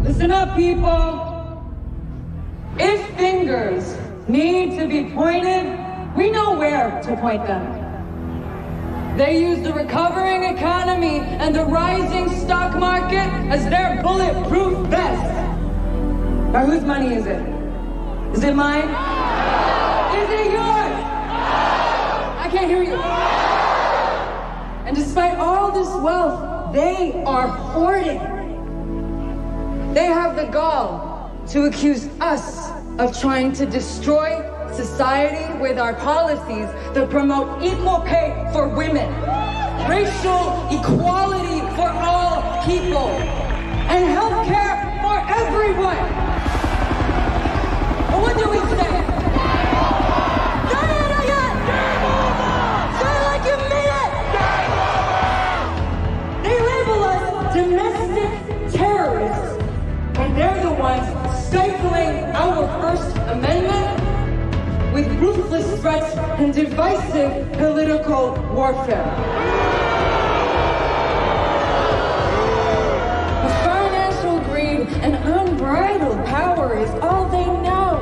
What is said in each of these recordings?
Listen up, people. If fingers need to be pointed, we know where to point them. They use the recovering economy and the rising stock market as their bulletproof vest. Now, whose money is it? Is it mine? Is it yours? I can't hear you. And despite all this wealth, they are hoarding. They have the gall to accuse us of trying to destroy society with our policies that promote equal pay for women, racial equality for all people, and health care for everyone. And what do we say? Say it again! Say it like you mean it! They label us domestic terrorists, and they're the ones stifling our First Amendment with ruthless threats and divisive political warfare. Financial greed and unbridled power is all they know.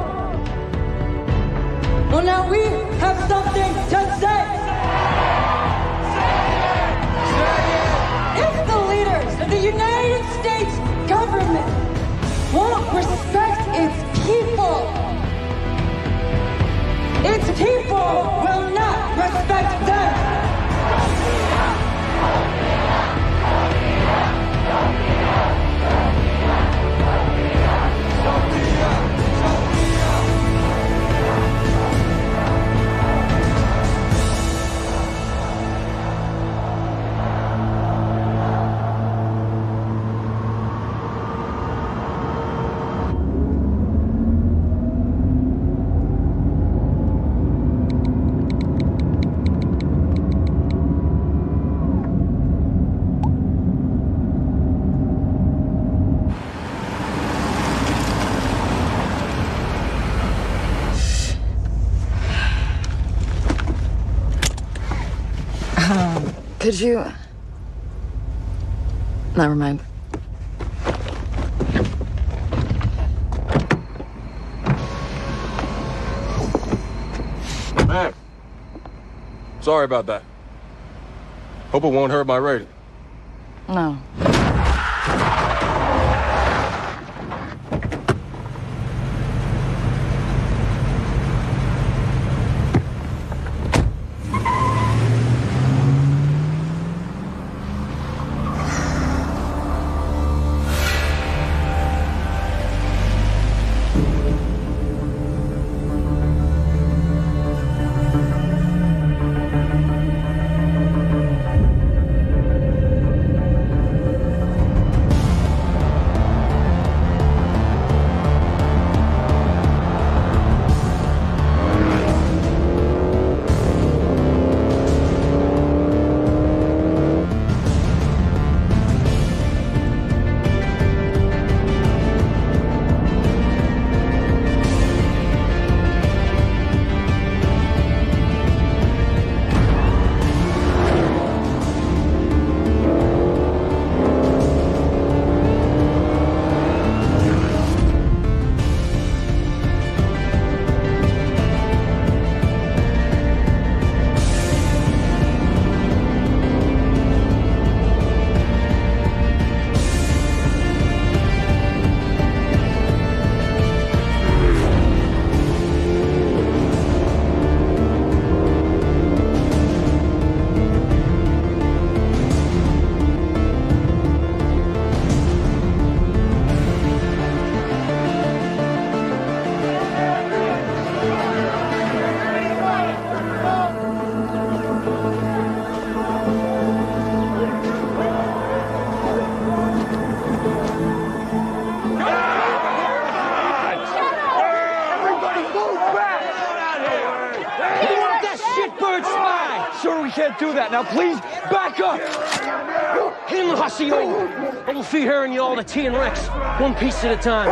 Well, now we have something to say. If the leaders of the United States government won't respect its people, its people will not respect them. Could you... Never mind. Man, sorry about that. Hope it won't hurt my rating. No. Can't do that. Now, please, back up. Hit him, Hasio. I will feed her and you all the tea and Rex, one piece at a time.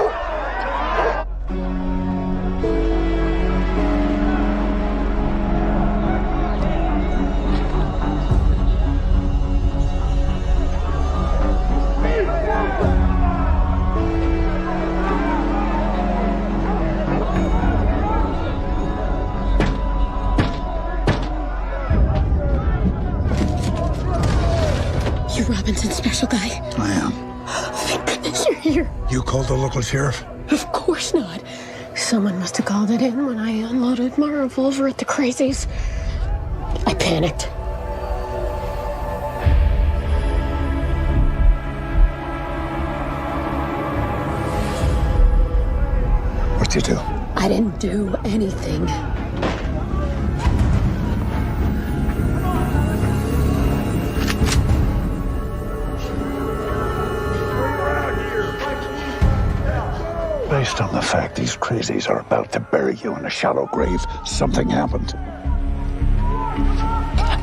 Robinson special guy? I am. Thank goodness you're here. You called the local sheriff? Of course not. Someone must have called it in when I unloaded my revolver at the crazies. I panicked. What'd you do? I didn't do anything. Based on the fact these crazies are about to bury you in a shallow grave, something happened.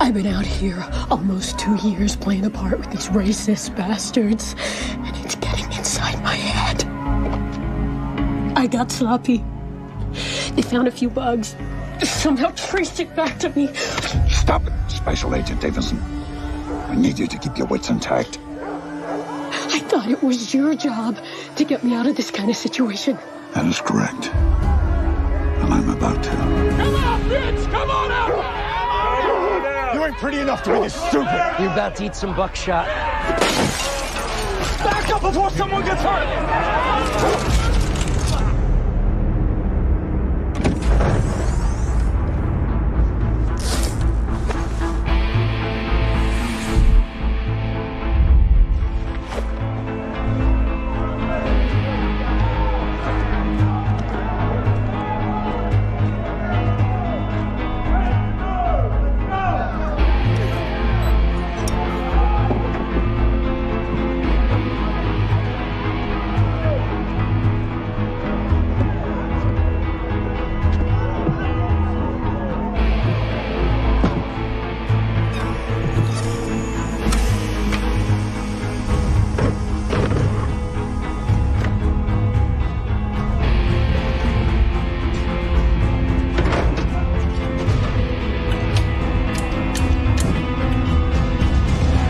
I've been out here almost 2 years playing a part with these racist bastards, and it's getting inside my head. I got sloppy. They found a few bugs, somehow traced it back to me. Stop it, Special Agent Davidson. I need you to keep your wits intact. I thought it was your job to get me out of this kind of situation. That is correct. And I'm about to. Come on, bitch! Come on out! You ain't pretty enough to be this stupid. You're about to eat some buckshot. Back up before someone gets hurt!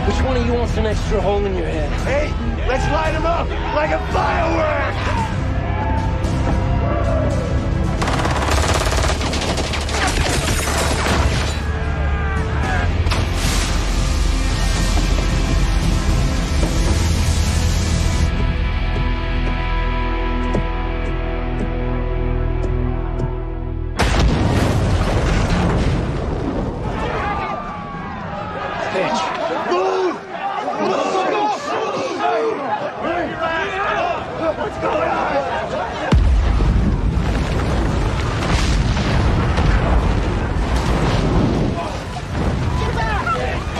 Which one of you wants an extra hole in your head? Hey, let's light them up like a firework!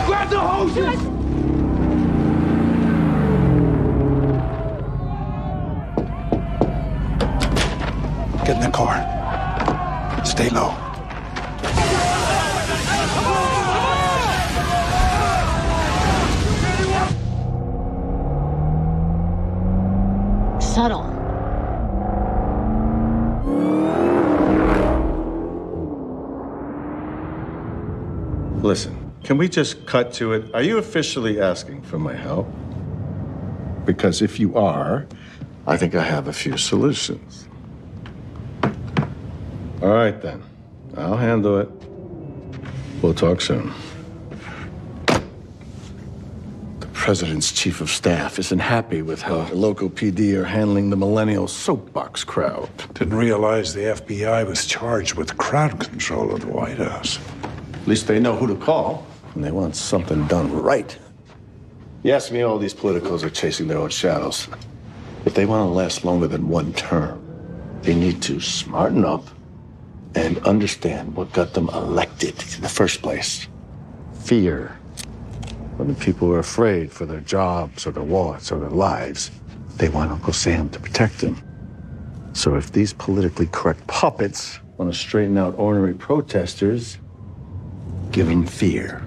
Grab the hoses! Get in the car. Stay low. Subtle. Listen, can we just cut to it? Are you officially asking for my help? Because if you are, I think I have a few solutions. All right, then. I'll handle it. We'll talk soon. The president's chief of staff isn't happy with how the local PD are handling the millennial soapbox crowd. Didn't realize the FBI was charged with crowd control at the White House. At least they know who to call when they want something done right. You ask me, all these politicals are chasing their own shadows. If they want to last longer than one term, they need to smarten up and understand what got them elected in the first place. Fear. When the people are afraid for their jobs or their wallets or their lives, they want Uncle Sam to protect them. So if these politically correct puppets want to straighten out ornery protesters, give them fear.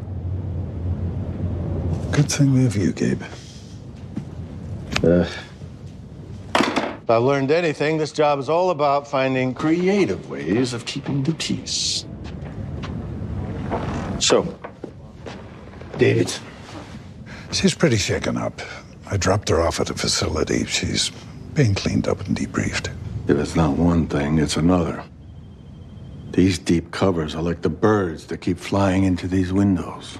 Good thing we have you, Gabe. If I've learned anything, this job is all about finding creative ways of keeping the peace. So, David. She's pretty shaken up. I dropped her off at a facility. She's being cleaned up and debriefed. If it's not one thing, it's another. These deep covers are like the birds that keep flying into these windows.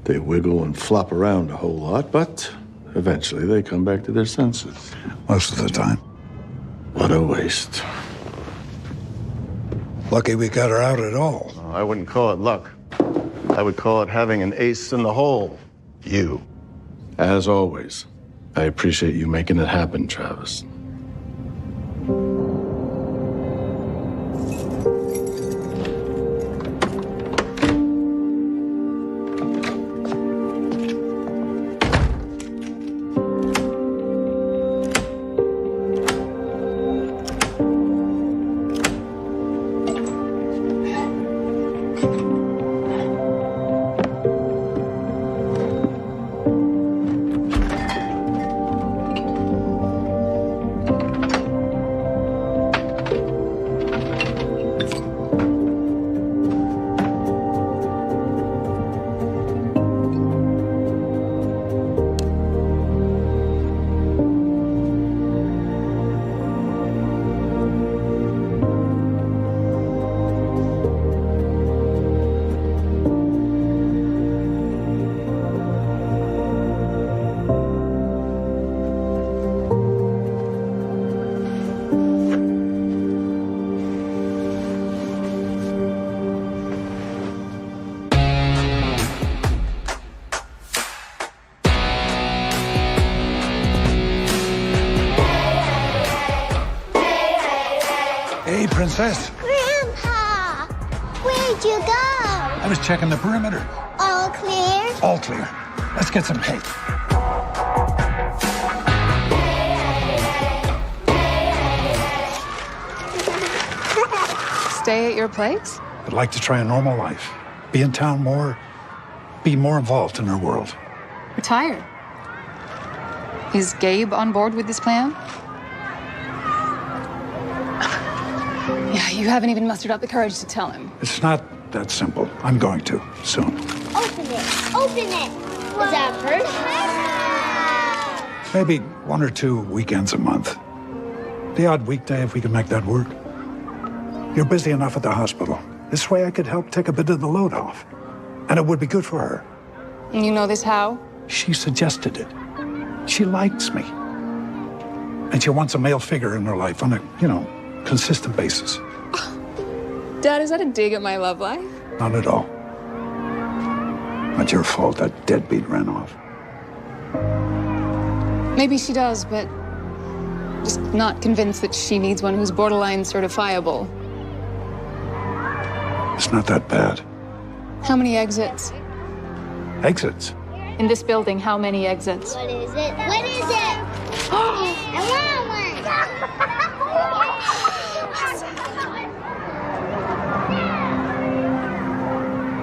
They wiggle and flop around a whole lot, but eventually they come back to their senses. Most of the time. What a waste. Lucky we got her out at all. I wouldn't call it luck. I would call it having an ace in the hole. You. As always, I appreciate you making it happen, Travis. Hey, Princess. Grandpa, where'd you go? I was checking the perimeter. All clear? All clear. Let's get some cake. Stay at your place? I'd like to try a normal life. Be in town more. Be more involved in her world. Retire. Is Gabe on board with this plan? Yeah, you haven't even mustered up the courage to tell him. It's not that simple. I'm going to soon. Open it. Open it. Is that first? Maybe 1 or 2 weekends a month. The odd weekday if we can make that work. You're busy enough at the hospital. This way I could help take a bit of the load off. And it would be good for her. And you know this how? She suggested it. She likes me. And she wants a male figure in her life on a, consistent basis. Dad, is that a dig at my love life? Not at all. Not your fault that deadbeat ran off. Maybe she does, but just not convinced that she needs one who's borderline certifiable. It's not that bad. How many exits? Exits? In this building, how many exits? What is it? What is it? I want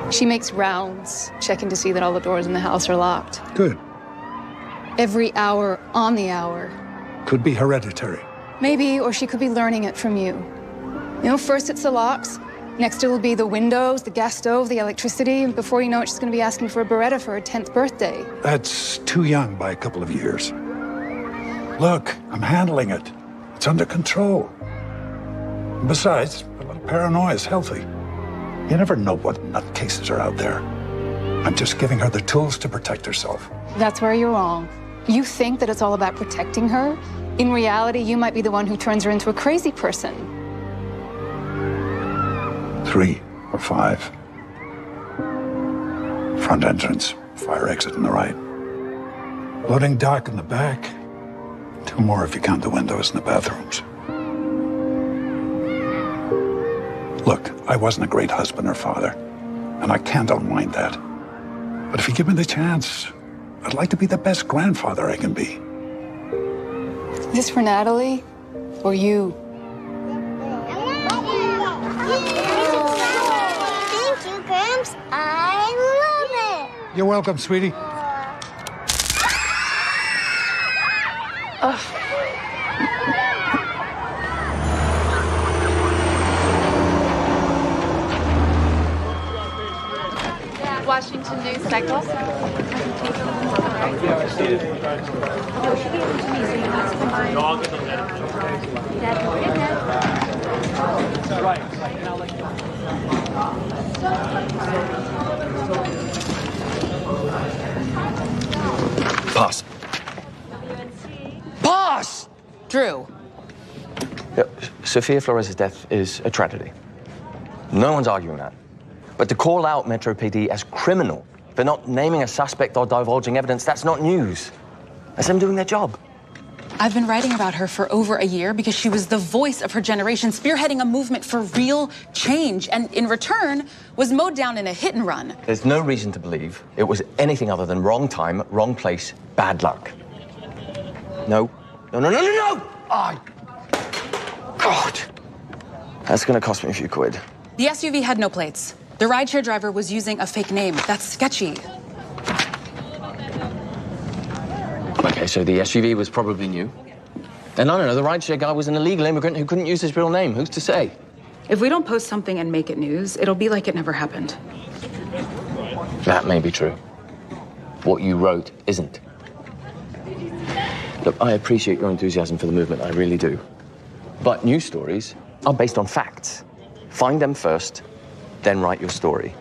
one. She makes rounds, checking to see that all the doors in the house are locked. Good. Every hour on the hour. Could be hereditary. Maybe, or she could be learning it from you. First it's the locks, next it'll be the windows, the gas stove, the electricity, and before you know it, she's gonna be asking for a Beretta for her 10th birthday. That's too young by a couple of years. Look, I'm handling it. It's under control. Besides, a little paranoia is healthy. You never know what nutcases are out there. I'm just giving her the tools to protect herself. That's where you're wrong. You think that it's all about protecting her. In reality, you might be the one who turns her into a crazy person. 3 or 5. Front entrance, fire exit on the right. Loading dock in the back. 2 more if you count the windows and the bathrooms. Look, I wasn't a great husband or father, and I can't unwind that. But if you give me the chance, I'd like to be the best grandfather I can be. Is this for Natalie or you? Thank you, Gramps. I love it. You're welcome, sweetie. Washington News Cycle. Drew. Sofia Flores' death is a tragedy. No one's arguing that. But to call out Metro PD as criminal for not naming a suspect or divulging evidence, that's not news. That's them doing their job. I've been writing about her for over a year because she was the voice of her generation, spearheading a movement for real change, and in return, was mowed down in a hit and run. There's no reason to believe it was anything other than wrong time, wrong place, bad luck. No. Oh, God. That's gonna cost me a few quid. The SUV had no plates. The rideshare driver was using a fake name. That's sketchy. Okay, so the SUV was probably new. And I don't know, the rideshare guy was an illegal immigrant who couldn't use his real name. Who's to say? If we don't post something and make it news, it'll be like it never happened. That may be true. What you wrote isn't. Look, I appreciate your enthusiasm for the movement, I really do. But news stories are based on facts. Find them first, then write your story.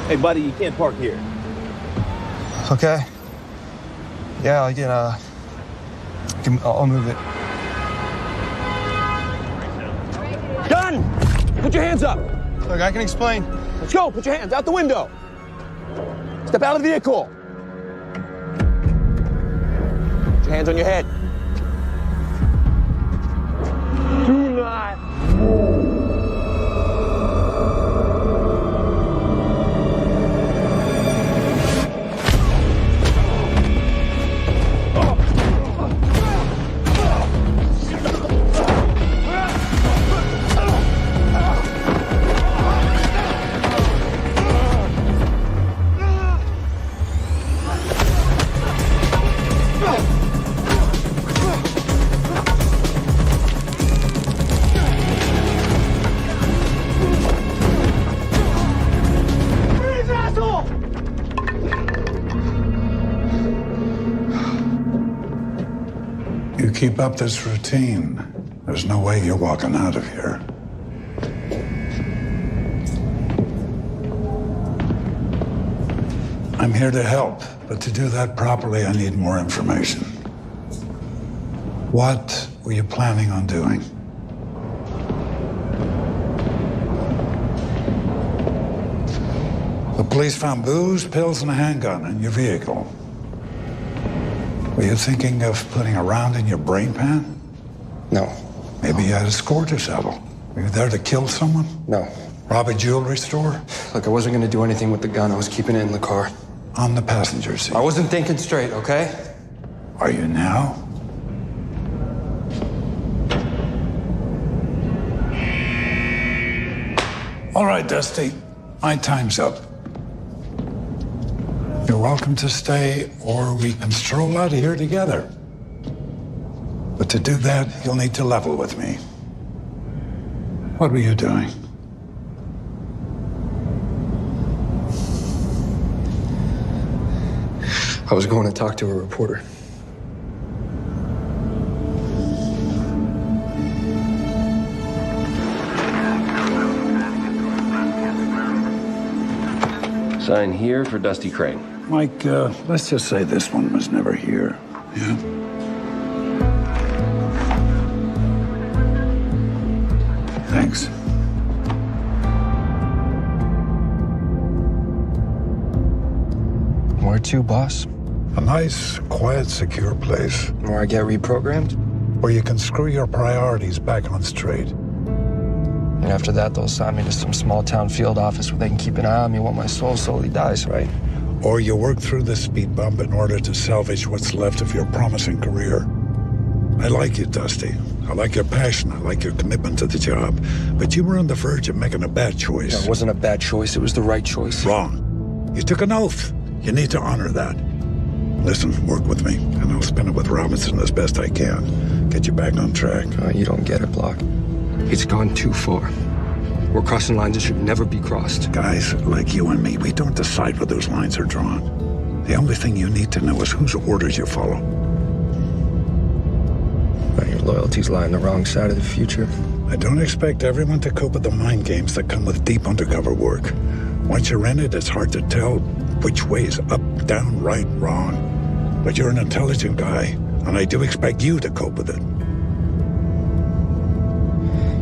Hey, buddy, you can't park here. Okay. Yeah, I'll move it. Done! Put your hands up. Look, I can explain. Let's go. Put your hands out the window. Step out of the vehicle. Put your hands on your head. Do not move. You keep up this routine, there's no way you're walking out of here. I'm here to help, but to do that properly, I need more information. What were you planning on doing? The police found booze, pills, and a handgun in your vehicle. Were you thinking of putting a round in your brain pan? No. Maybe you had a score to settle. Were you there to kill someone? No. Rob a jewelry store? Look, I wasn't gonna do anything with the gun. I was keeping it in the car. On the passenger seat. I wasn't thinking straight, okay? Are you now? All right, Dusty. My time's up. You're welcome to stay, or we can stroll out of here together. But to do that, you'll need to level with me. What were you doing? I was going to talk to a reporter. Sign here for Dusty Crane. Mike, let's just say this one was never here, yeah? Thanks. Where to, boss? A nice, quiet, secure place. Where I get reprogrammed? Where you can screw your priorities back on straight. And after that, they'll assign me to some small-town field office where they can keep an eye on me while my soul slowly dies, right? Or you work through the speed bump in order to salvage what's left of your promising career. I like you, Dusty. I like your passion. I like your commitment to the job. But you were on the verge of making a bad choice. No, it wasn't a bad choice. It was the right choice. Wrong. You took an oath. You need to honor that. Listen, work with me, and I'll spin it with Robinson as best I can. Get you back on track. You don't get it, Block. It's gone too far. We're crossing lines that should never be crossed. Guys like you and me, we don't decide where those lines are drawn. The only thing you need to know is whose orders you follow. Your loyalties lie on the wrong side of the future. I don't expect everyone to cope with the mind games that come with deep undercover work. Once you're in it, it's hard to tell which way is up, down, right, wrong. But you're an intelligent guy, and I do expect you to cope with it.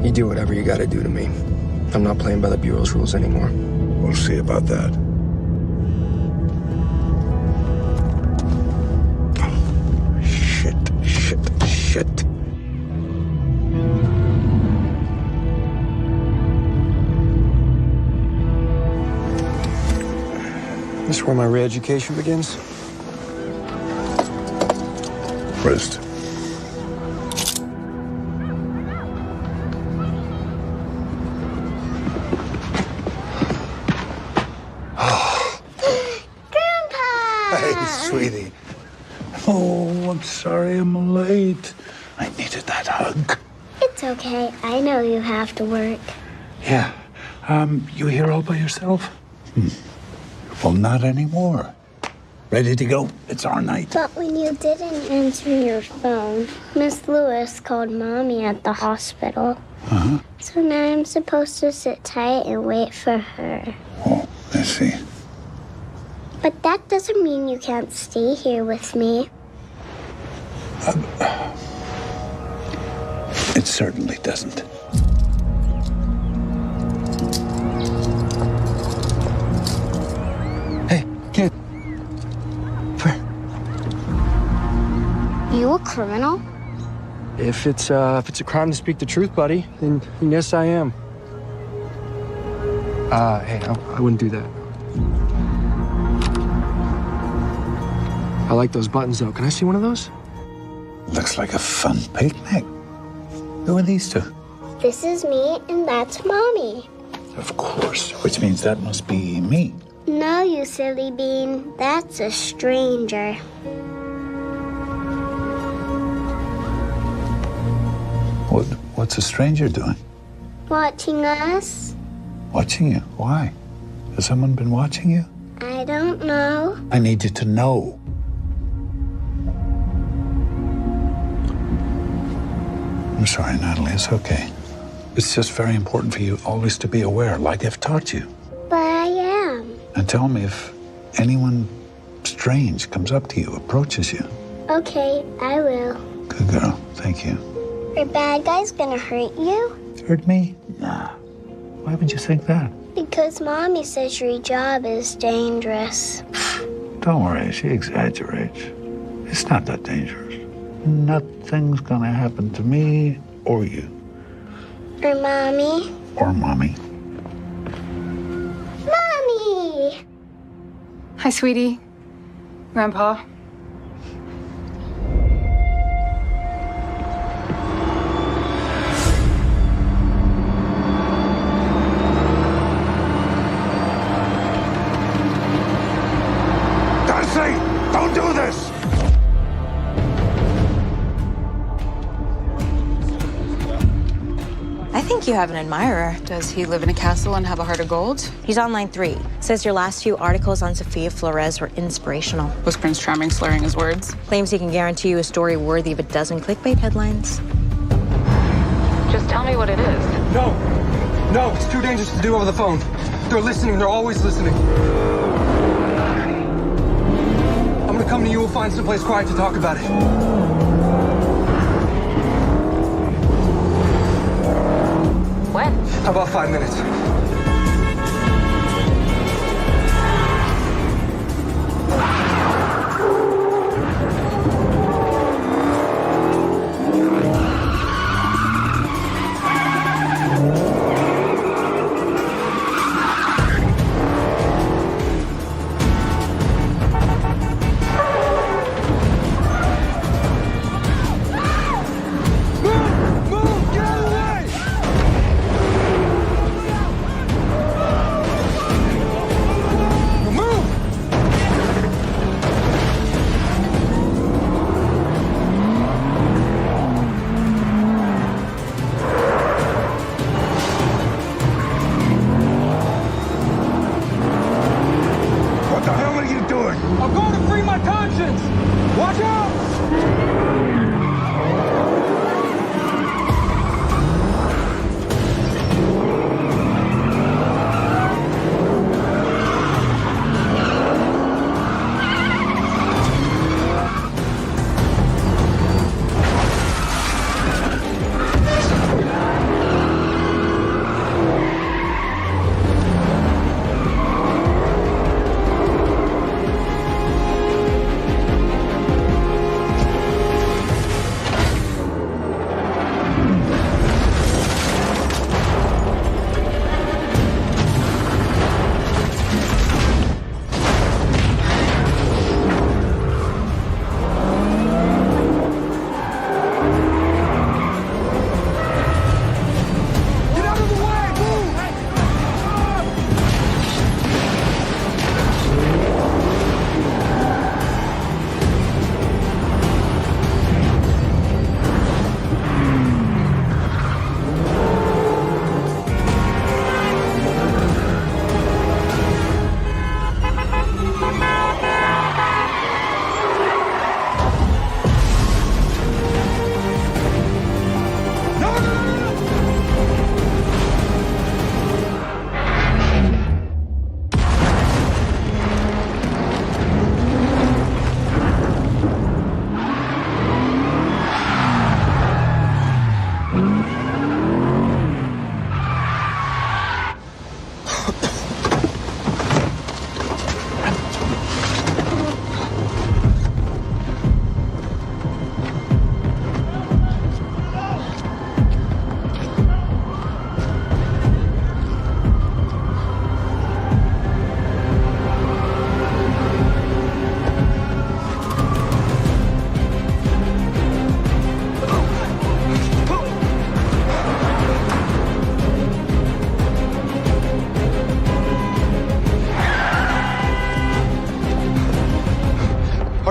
You do whatever you gotta do to me. I'm not playing by the Bureau's rules anymore. We'll see about that. Oh, shit. This is where my re-education begins? Rest. Sweetie. Oh, I'm sorry I'm late. I needed that hug. It's okay. I know you have to work. Yeah. You here all by yourself? Well, not anymore. Ready to go? It's our night. But when you didn't answer your phone, Miss Lewis called Mommy at the hospital. Uh-huh. So now I'm supposed to sit tight and wait for her. Oh, I see. But that doesn't mean you can't stay here with me. It certainly doesn't. Hey, kid. You a criminal? If it's a crime to speak the truth, buddy, then yes, I am. Hey, I wouldn't do that. I like those buttons, though. Can I see one of those? Looks like a fun picnic. Who are these two? This is me and that's Mommy. Of course, which means that must be me. No, you silly bean. That's a stranger. What's a stranger doing? Watching us? Watching you? Why? Has someone been watching you? I don't know. I need you to know. I'm sorry, Natalie. It's okay. It's just very important for you always to be aware, like I've taught you. But I am. And tell me if anyone strange comes up to you, approaches you. Okay, I will. Good girl. Thank you. Are bad guys gonna hurt you? Hurt me? Nah. Why would you think that? Because Mommy says your job is dangerous. Don't worry, she exaggerates. It's not that dangerous. Nothing's gonna happen to me or you. Or Mommy. Or Mommy. Mommy! Hi, sweetie. Grandpa. Darcy! Don't do this! I think you have an admirer. Does he live in a castle and have a heart of gold? He's on line 3. Says your last few articles on Sofia Flores were inspirational. Was Prince Charming slurring his words? Claims he can guarantee you a story worthy of a dozen clickbait headlines. Just tell me what it is. No, it's too dangerous to do over the phone. They're listening, they're always listening. I'm gonna come to you, we'll find someplace quiet to talk about it. When? How about 5 minutes?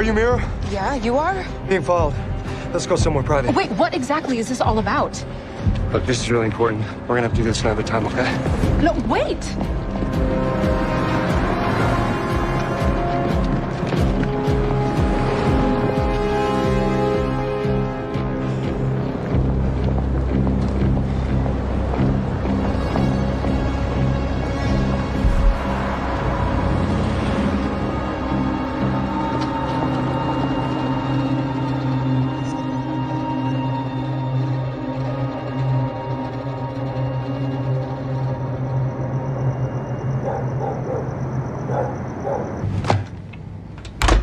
you Mira? Yeah, you are? Being followed. Let's go somewhere private. Wait, what exactly is this all about? Look, this is really important. We're gonna have to do this another time, okay? No, wait!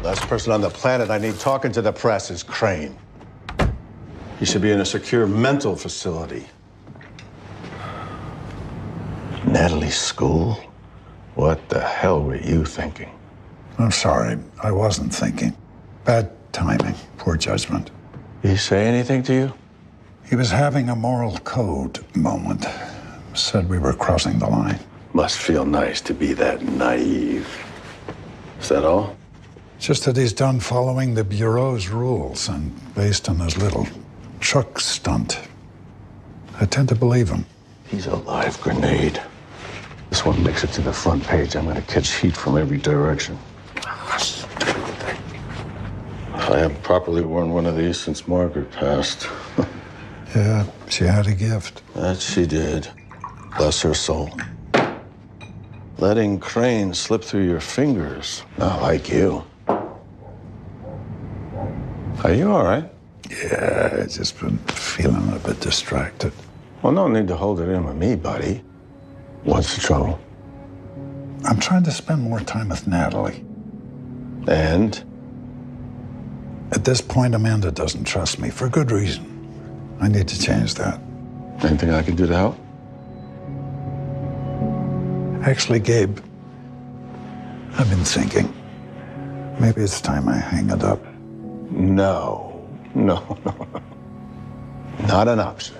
Last person on the planet I need talking to the press is Crane. He should be in a secure mental facility. Natalie's school? What the hell were you thinking? I'm sorry. I wasn't thinking. Bad timing. Poor judgment. Did he say anything to you? He was having a moral code moment. Said we were crossing the line. Must feel nice to be that naive. Is that all? Just that he's done following the Bureau's rules and based on his little truck stunt. I tend to believe him. He's a live grenade. This one makes it to the front page. I'm gonna catch heat from every direction. Stupid thing. I haven't properly worn one of these since Margaret passed. Yeah, she had a gift. That she did. Bless her soul. Letting Crane slip through your fingers. Not like you. Are you all right? Yeah, I've just been feeling a bit distracted. Well, no need to hold it in with me, buddy. What's the trouble? I'm trying to spend more time with Natalie. And? At this point, Amanda doesn't trust me, for good reason. I need to change that. Anything I can do to help? Actually, Gabe, I've been thinking. Maybe it's time I hang it up. No. Not an option.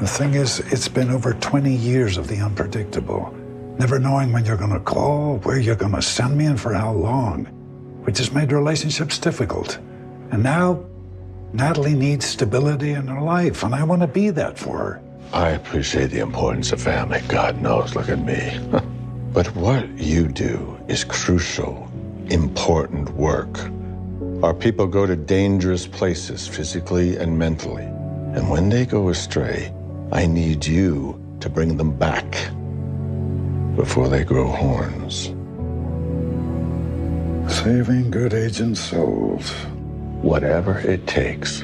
The thing is, it's been over 20 years of the unpredictable. Never knowing when you're going to call, where you're going to send me, and for how long. Which has made relationships difficult. And now, Natalie needs stability in her life, and I want to be that for her. I appreciate the importance of family. God knows, look at me. But what you do is crucial, important work. Our people go to dangerous places, physically and mentally. And when they go astray, I need you to bring them back before they grow horns. Saving good agent souls. Whatever it takes.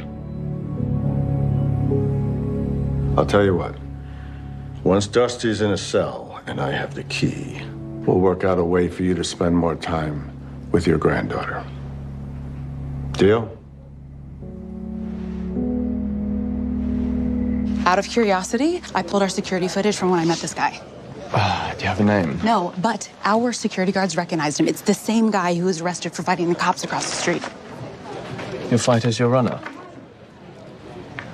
I'll tell you what. Once Dusty's in a cell and I have the key, we'll work out a way for you to spend more time with your granddaughter. Deal? Out of curiosity, I pulled our security footage from when I met this guy. Do you have a name? No, but our security guards recognized him. It's the same guy who was arrested for fighting the cops across the street. Your fighter's your runner.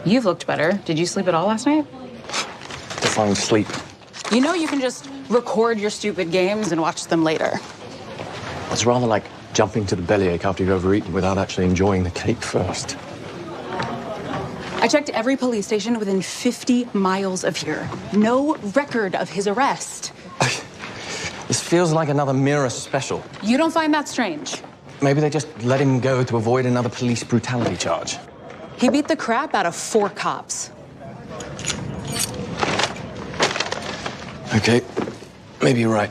You've looked better. Did you sleep at all last night? Define sleep. You know you can just record your stupid games and watch them later. It's rather like jumping to the bellyache after you've overeaten without actually enjoying the cake first. I checked every police station within 50 miles of here. No record of his arrest. This feels like another Mirror special. You don't find that strange? Maybe they just let him go to avoid another police brutality charge. He beat the crap out of 4 cops. Okay, maybe you're right.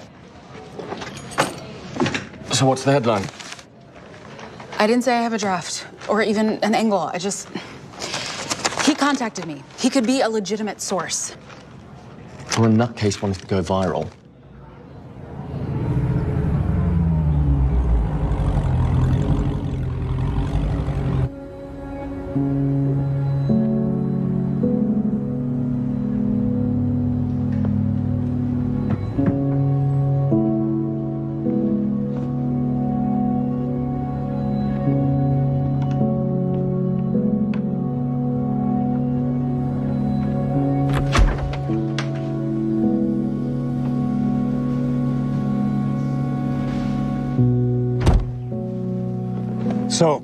So what's the headline? I didn't say I have a draft or even an angle. He contacted me. He could be a legitimate source. Well, a nutcase wanted to go viral. So,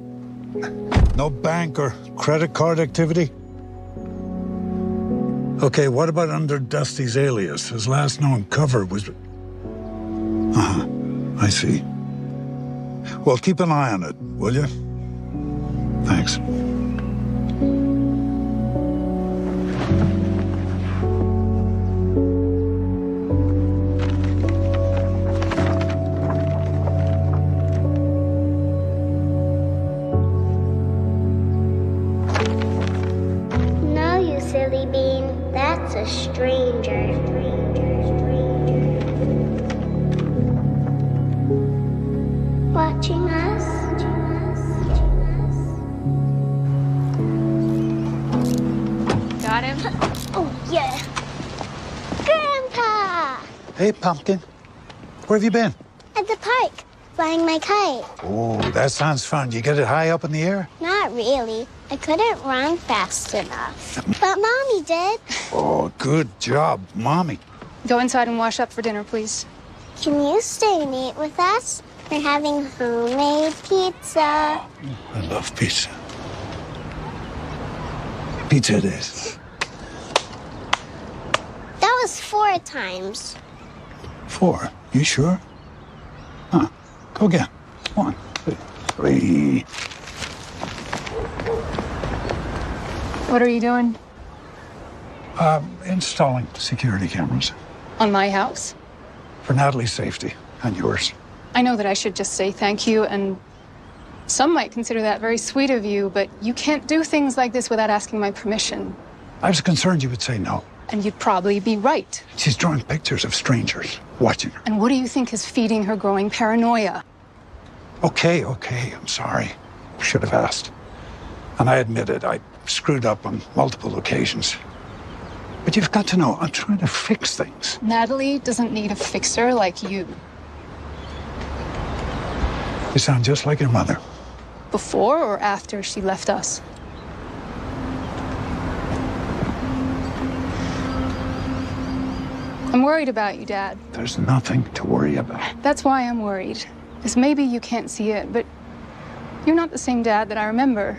no bank or credit card activity? Okay, what about under Dusty's alias? His last known cover was... I see. Well, keep an eye on it, will you? Thanks. No, you silly bean. That's a stranger. Watching us? Got him? Oh, yeah. Grandpa! Hey, Pumpkin. Where have you been? At the park, flying my kite. Oh, that sounds fun. You get it high up in the air? Not really. I couldn't run fast enough. But Mommy did. Oh, good job, Mommy. Go inside and wash up for dinner, please. Can you stay and eat with us? We're having homemade pizza. I love pizza. Pizza it is. That was 4 times. 4? You sure? Huh. Go again. 1, 2, 3. What are you doing? Installing security cameras. On my house? For Natalie's safety and yours. I know that I should just say thank you, and some might consider that very sweet of you, but you can't do things like this without asking my permission. I was concerned you would say no. And you'd probably be right. She's drawing pictures of strangers watching her. And what do you think is feeding her growing paranoia? Okay, I'm sorry. Should have asked. And I admit it, I screwed up on multiple occasions. But you've got to know, I'm trying to fix things. Natalie doesn't need a fixer like you. You sound just like your mother. Before or after she left us? I'm worried about you, Dad. There's nothing to worry about. That's why I'm worried. Because maybe you can't see it, but you're not the same Dad that I remember.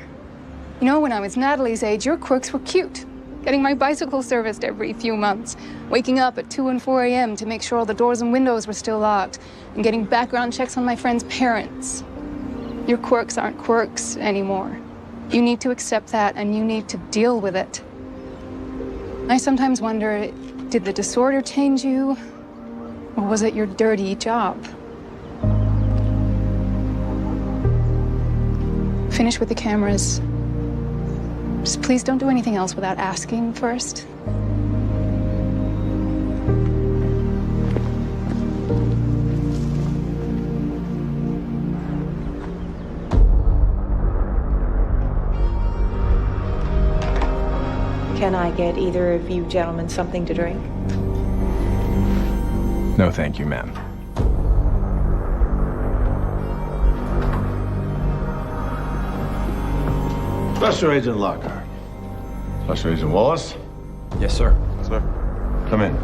You know, when I was Natalie's age, your quirks were cute. Getting my bicycle serviced every few months, waking up at 2 and 4 a.m. to make sure all the doors and windows were still locked, and getting background checks on my friends' parents. Your quirks aren't quirks anymore. You need to accept that, and you need to deal with it. I sometimes wonder, did the disorder change you, or was it your dirty job? Finish with the cameras. Just please don't do anything else without asking first. Can I get either of you gentlemen something to drink? No, thank you, ma'am. Special Agent Lockhart. Special Agent Wallace? Yes, sir. Sir. Come in.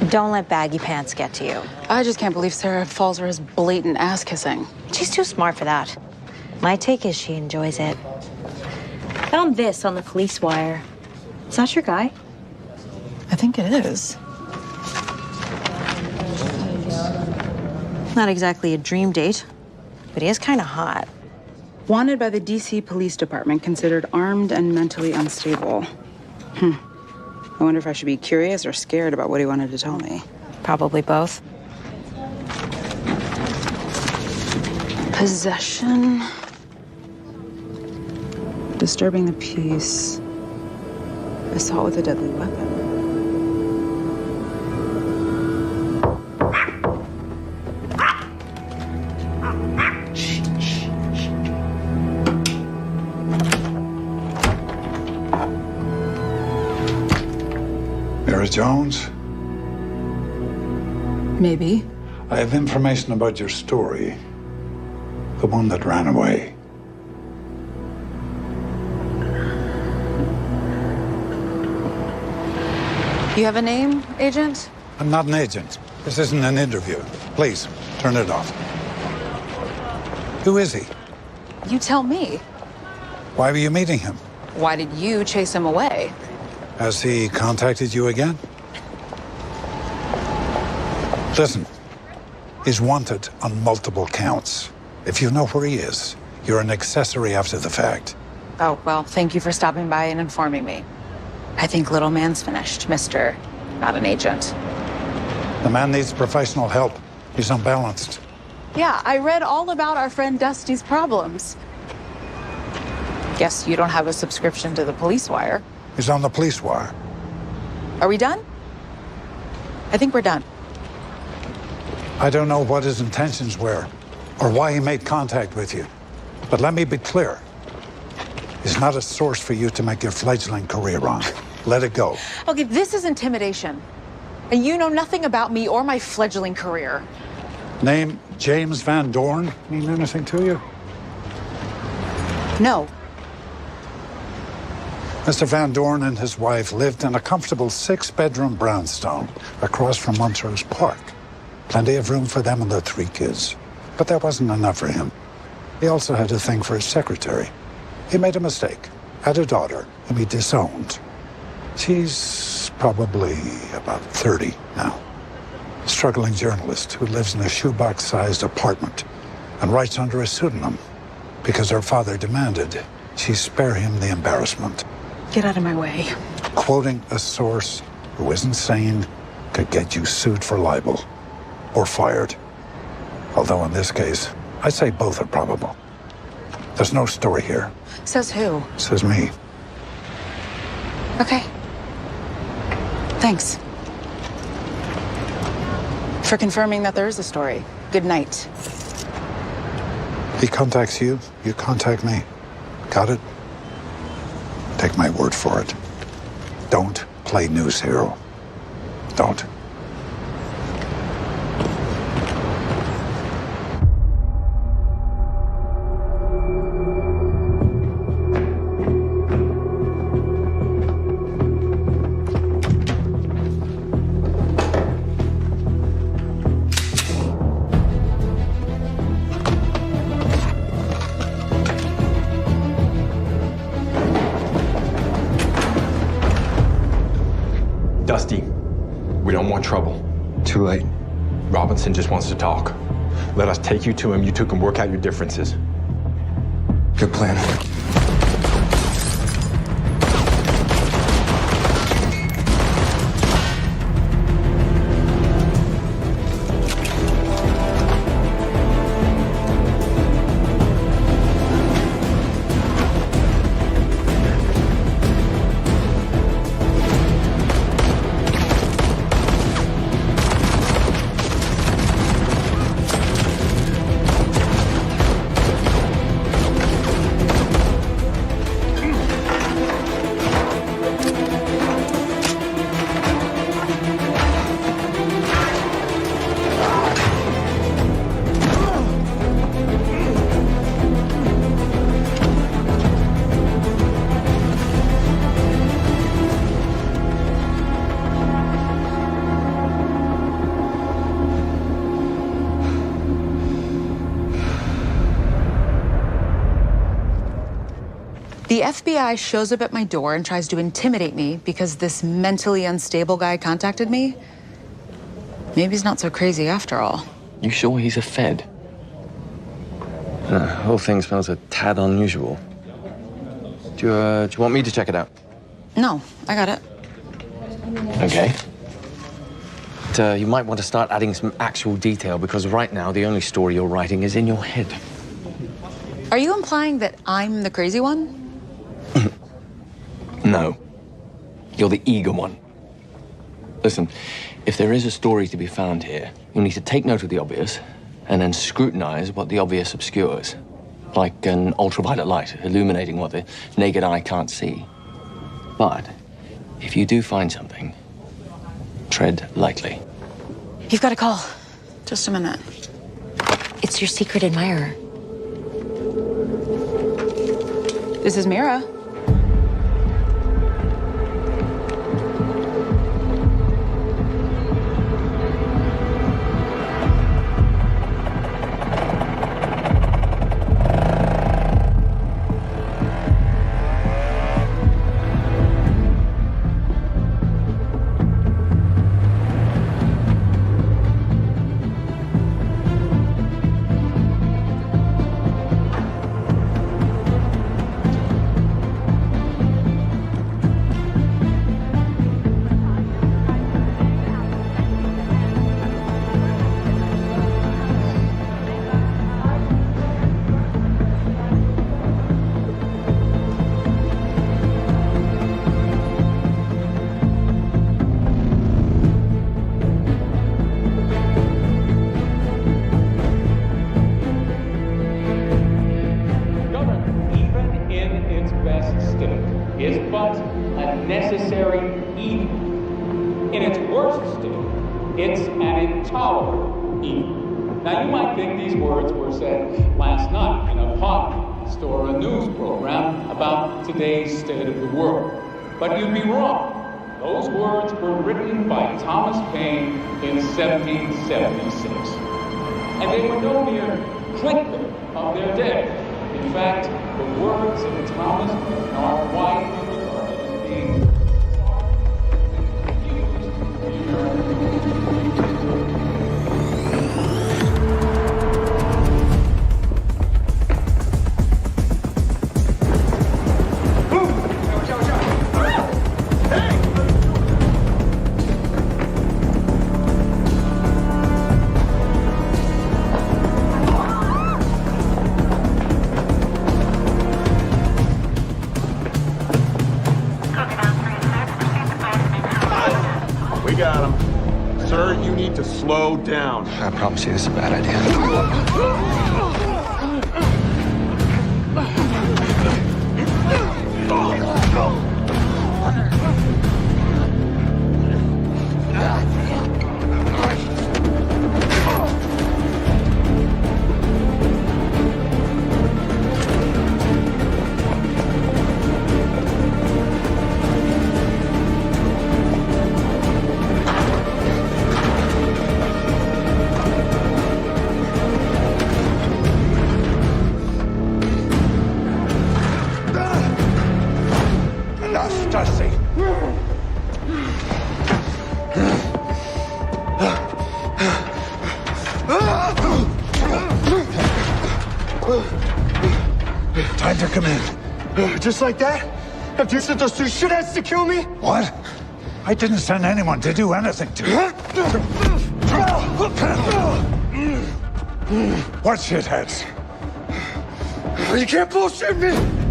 Don't let baggy pants get to you. I just can't believe Sarah falls for his blatant ass kissing. She's too smart for that. My take is she enjoys it. Found this on the police wire. Is that your guy? I think it is. Not exactly a dream date, but he is kind of hot. Wanted by the DC Police Department, considered armed and mentally unstable. I wonder if I should be curious or scared about what he wanted to tell me. Probably both. Possession. Disturbing the peace. Assault with a deadly weapon. Jones? Maybe. I have information about your story. The one that ran away. You have a name, Agent? I'm not an agent. This isn't an interview. Please, turn it off. Who is he? You tell me. Why were you meeting him? Why did you chase him away? Has he contacted you again? Listen, he's wanted on multiple counts. If you know where he is, you're an accessory after the fact. Oh, well, thank you for stopping by and informing me. I think little man's finished, mister. Not an agent. The man needs professional help. He's unbalanced. Yeah, I read all about our friend Dusty's problems. Guess you don't have a subscription to the police wire. He's on the police wire. Are we done? I think we're done. I don't know what his intentions were or why he made contact with you. But let me be clear. He's not a source for you to make your fledgling career on. Let it go. Okay, this is intimidation. And you know nothing about me or my fledgling career. Name James Van Dorn mean anything to you? No. Mr. Van Dorn and his wife lived in a comfortable 6-bedroom brownstone across from Montrose Park. Plenty of room for them and their 3 kids. But that wasn't enough for him. He also had a thing for his secretary. He made a mistake, had a daughter, whom he disowned. She's probably about 30 now. A struggling journalist who lives in a shoebox-sized apartment and writes under a pseudonym because her father demanded she spare him the embarrassment. Get out of my way. Quoting a source who isn't sane could get you sued for libel or fired. Although in this case, I'd say both are probable. There's no story here. Says who? Says me. Okay. Thanks. For confirming that there is a story. Good night. He contacts you, you contact me. Got it? Take my word for it. Don't play news hero. Don't. Dusty, we don't want trouble. Too late. Robinson just wants to talk. Let us take you to him. You two can work out your differences. Good plan. The FBI shows up at my door and tries to intimidate me because this mentally unstable guy contacted me. Maybe he's not so crazy after all. You sure he's a Fed? The whole thing smells a tad unusual. Do you want me to check it out? No, I got it. Okay. But, you might want to start adding some actual detail because right now the only story you're writing is in your head. Are you implying that I'm the crazy one? No. You're the eager one. Listen, if there is a story to be found here, you'll need to take note of the obvious and then scrutinize what the obvious obscures. Like an ultraviolet light illuminating what the naked eye can't see. But if you do find something, tread lightly. You've got a call. Just a minute. It's your secret admirer. This is Mira. is but a necessary evil. In its worst state, it's an intolerable evil. Now, you might think these words were said last night in a podcast or a news program about today's state of the world. But you'd be wrong. Those words were written by Thomas Paine in 1776. And they were no mere clickbait of their day. In fact, the words of Thomas Paine are widely regarded as being slow down. I promise you this is a bad idea. Time to come in. Just like that? After you sent those two shitheads to kill me? What? I didn't send anyone to do anything to you. What shitheads? You can't bullshit me!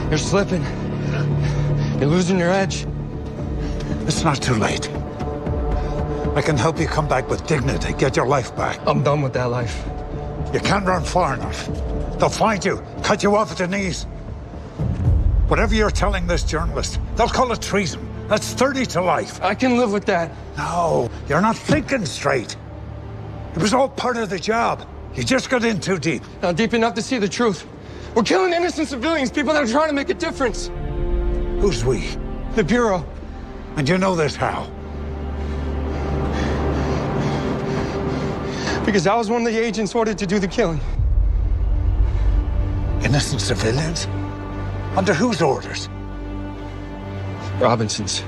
You're slipping. You're losing your edge. It's not too late. I can help you come back with dignity, get your life back. I'm done with that life. You can't run far enough. They'll find you, cut you off at the knees. Whatever you're telling this journalist, they'll call it treason. That's 30 to life. I can live with that. No, you're not thinking straight. It was all part of the job. You just got in too deep. Not deep enough to see the truth. We're killing innocent civilians, people that are trying to make a difference. Who's we? The Bureau. And you know this how? Because I was one of the agents ordered to do the killing. Innocent civilians? Under whose orders? Robinson's.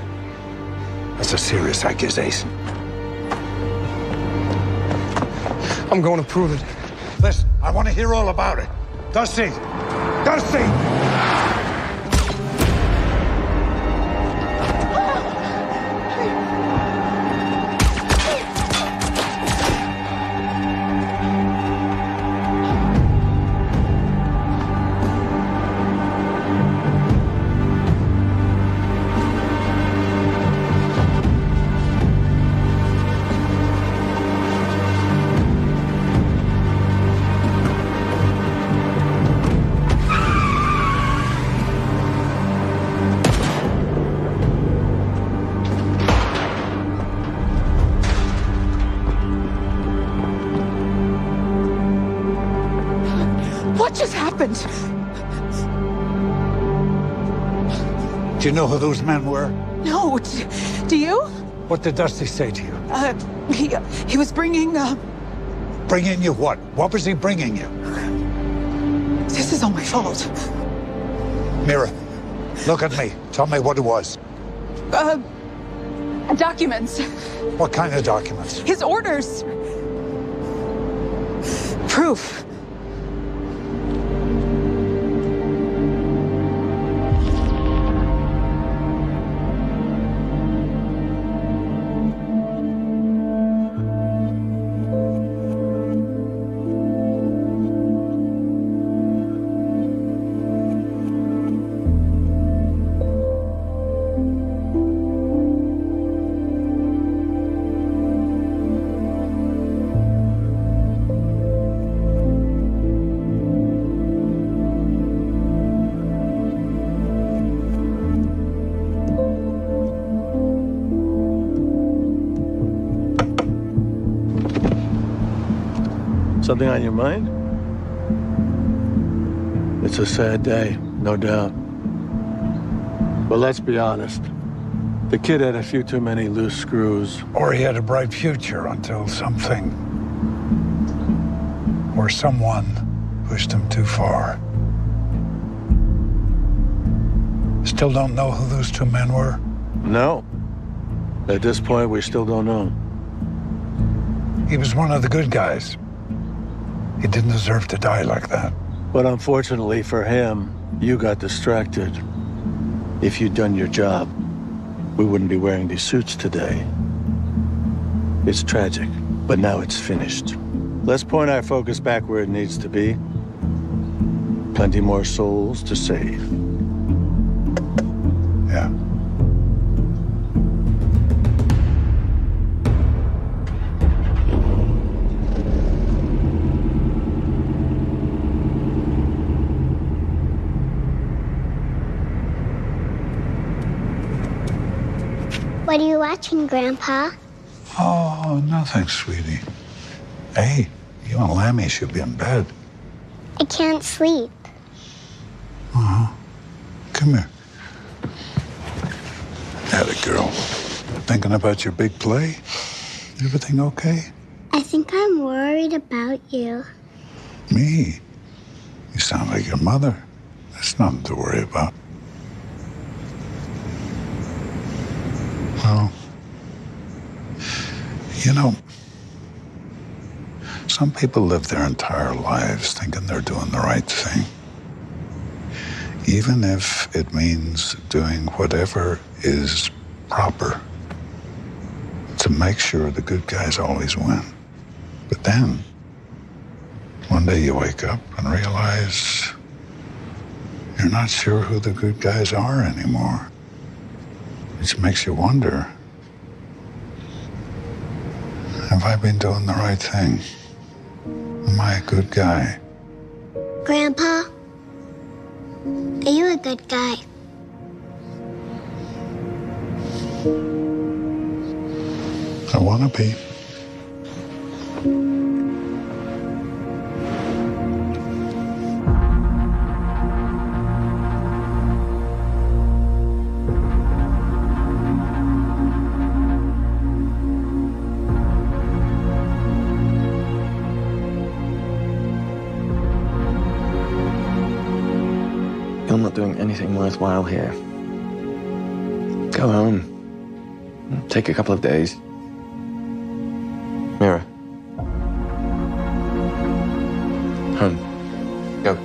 That's a serious accusation. I'm going to prove it. Listen, I want to hear all about it. Dusty! Dusty! happened? Do you know who those men were? No, do you? What did Dusty say to you? He was bringing, Bringing you what? What was he bringing you? This is all my fault. Mira, look at me. Tell me what it was. Documents. What kind of documents? His orders. Proof. Something on your mind? It's a sad day, no doubt. But let's be honest. The kid had a few too many loose screws. Or he had a bright future until something or someone pushed him too far. Still don't know who those two men were? No. At this point, we still don't know. He was one of the good guys. He didn't deserve to die like that. But unfortunately for him, you got distracted. If you'd done your job, we wouldn't be wearing these suits today. It's tragic, but now it's finished. Let's point our focus back where it needs to be. Plenty more souls to save. Yeah. What are you watching, Grandpa? Oh, nothing, sweetie. Hey, you and Lammy should be in bed. I can't sleep. Uh-huh. Come here. Atta girl. Thinking about your big play? Everything okay? I think I'm worried about you. Me? You sound like your mother. That's nothing to worry about. Well, you know, some people live their entire lives thinking they're doing the right thing, even if it means doing whatever is proper to make sure the good guys always win. But then, one day you wake up and realize you're not sure who the good guys are anymore. Which makes you wonder, have I been doing the right thing? Am I a good guy? Grandpa, are you a good guy? I want to be. You're not doing anything worthwhile here. Go home. Take a couple of days. Mira. Home. Go.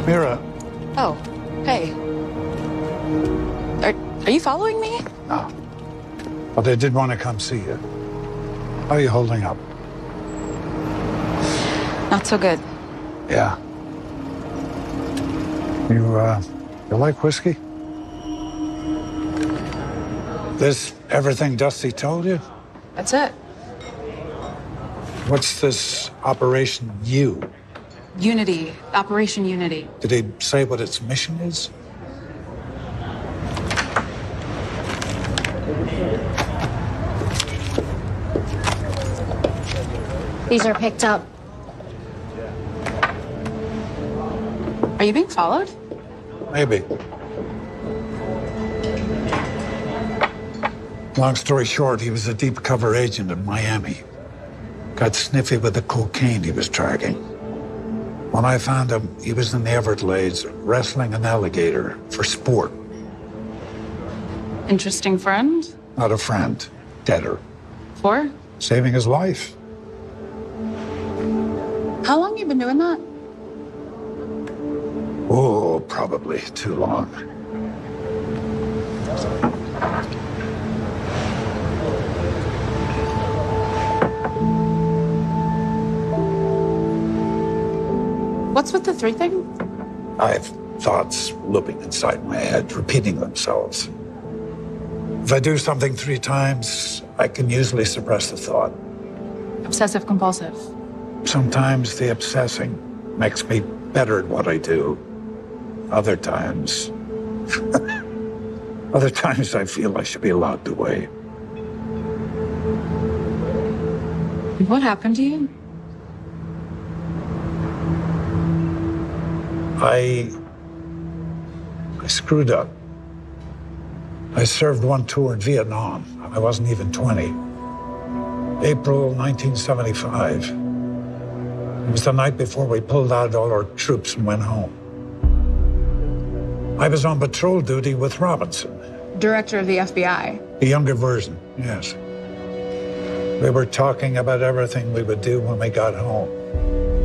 Mira. Oh, hey. Are you following me? No. But I did want to come see you. How are you holding up? Not so good. Yeah. You like whiskey? This everything Dusty told you? That's it. What's this Operation U? Unity. Operation Unity. Did he say what its mission is? These are picked up. Are you being followed? Maybe. Long story short, he was a deep cover agent in Miami. Got sniffy with the cocaine he was tracking. When I found him, he was in the Everglades wrestling an alligator for sport. Interesting friend. Not a friend, debtor. For? Saving his life. How long you been doing that? Oh, probably too long. What's with the 3 thing? I have thoughts looping inside my head, repeating themselves. If I do something 3 times, I can usually suppress the thought. Obsessive compulsive. Sometimes the obsessing makes me better at what I do. Other times I feel I should be locked away. What happened to you? I screwed up. I served one tour in Vietnam. I wasn't even 20. April 1975. It was the night before we pulled out all our troops and went home. I was on patrol duty with Robinson. Director of the FBI. A younger version, yes. We were talking about everything we would do when we got home.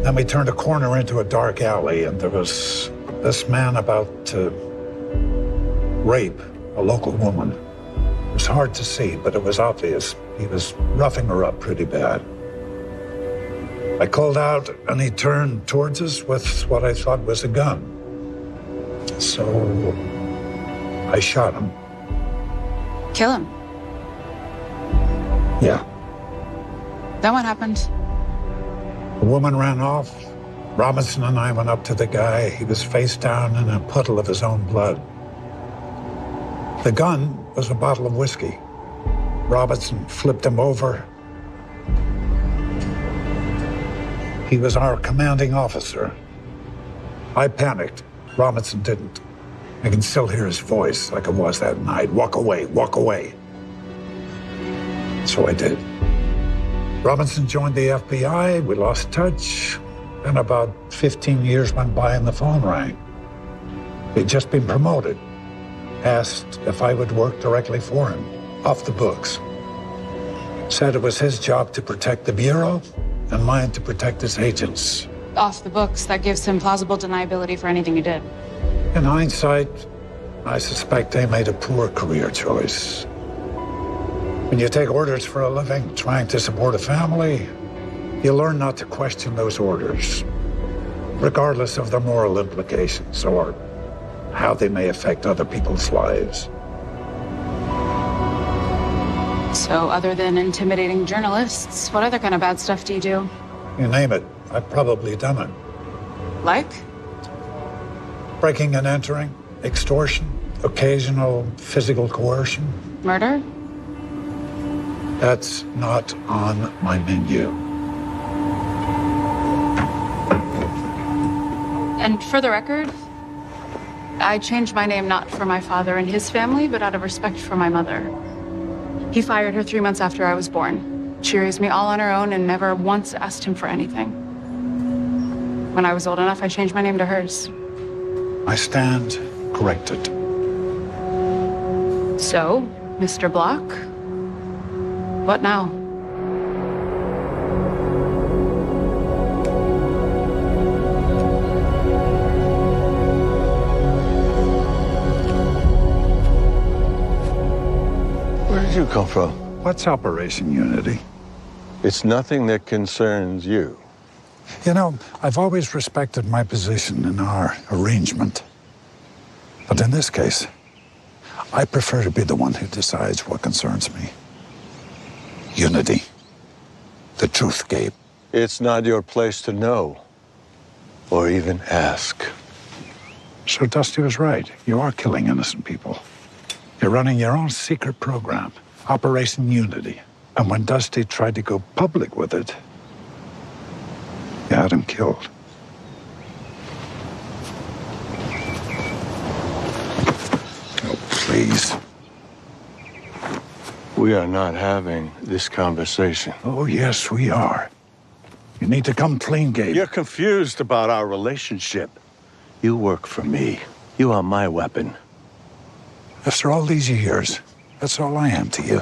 Then we turned a corner into a dark alley, and there was this man about to rape a local woman. It was hard to see, but it was obvious. He was roughing her up pretty bad. I called out, and he turned towards us with what I thought was a gun. So I shot him. Kill him. Yeah. Then what happened? The woman ran off. Robinson and I went up to the guy. He was face down in a puddle of his own blood. The gun was a bottle of whiskey. Robinson flipped him over. He was our commanding officer. I panicked. Robinson didn't. I can still hear his voice like it was that night. Walk away, walk away. So I did. Robinson joined the FBI. We lost touch. And about 15 years went by and the phone rang. He'd just been promoted. Asked if I would work directly for him, off the books. Said it was his job to protect the Bureau and mine to protect his agents. Off the books, that gives him plausible deniability for anything you did. In hindsight, I suspect they made a poor career choice. When you take orders for a living, trying to support a family, you learn not to question those orders, regardless of their moral implications or how they may affect other people's lives. So other than intimidating journalists, what other kind of bad stuff do you do? You name it, I've probably done it. Like? Breaking and entering, extortion, occasional physical coercion. Murder? That's not on my menu. And for the record, I changed my name not for my father and his family, but out of respect for my mother. He fired her 3 months after I was born. She raised me all on her own and never once asked him for anything. When I was old enough, I changed my name to hers. I stand corrected. So, Mr. Block, what now? Where did you come from? What's Operation Unity? It's nothing that concerns you. You know, I've always respected my position in our arrangement. But in this case, I prefer to be the one who decides what concerns me. Unity. The truth, Gabe. It's not your place to know or even ask. So Dusty was right. You are killing innocent people. You're running your own secret program, Operation Unity. And when Dusty tried to go public with it, had him killed. Oh, please. We are not having this conversation. Oh, yes, we are. You need to come clean, Gabe. You're confused about our relationship. You work for me. You are my weapon. After all these years, that's all I am to you.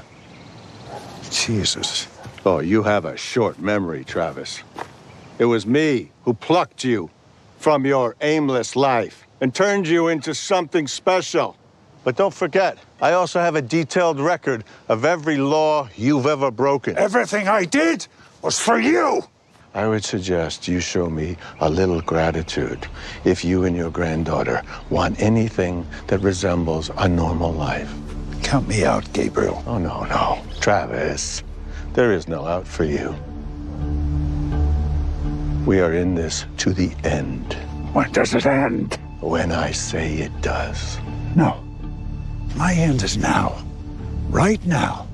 Jesus. Oh, you have a short memory, Travis. It was me who plucked you from your aimless life and turned you into something special. But don't forget, I also have a detailed record of every law you've ever broken. Everything I did was for you! I would suggest you show me a little gratitude if you and your granddaughter want anything that resembles a normal life. Count me out, Gabriel. Oh, no. Travis, there is no out for you. We are in this to the end. When does it end? When I say it does. No. My end is now. Right now.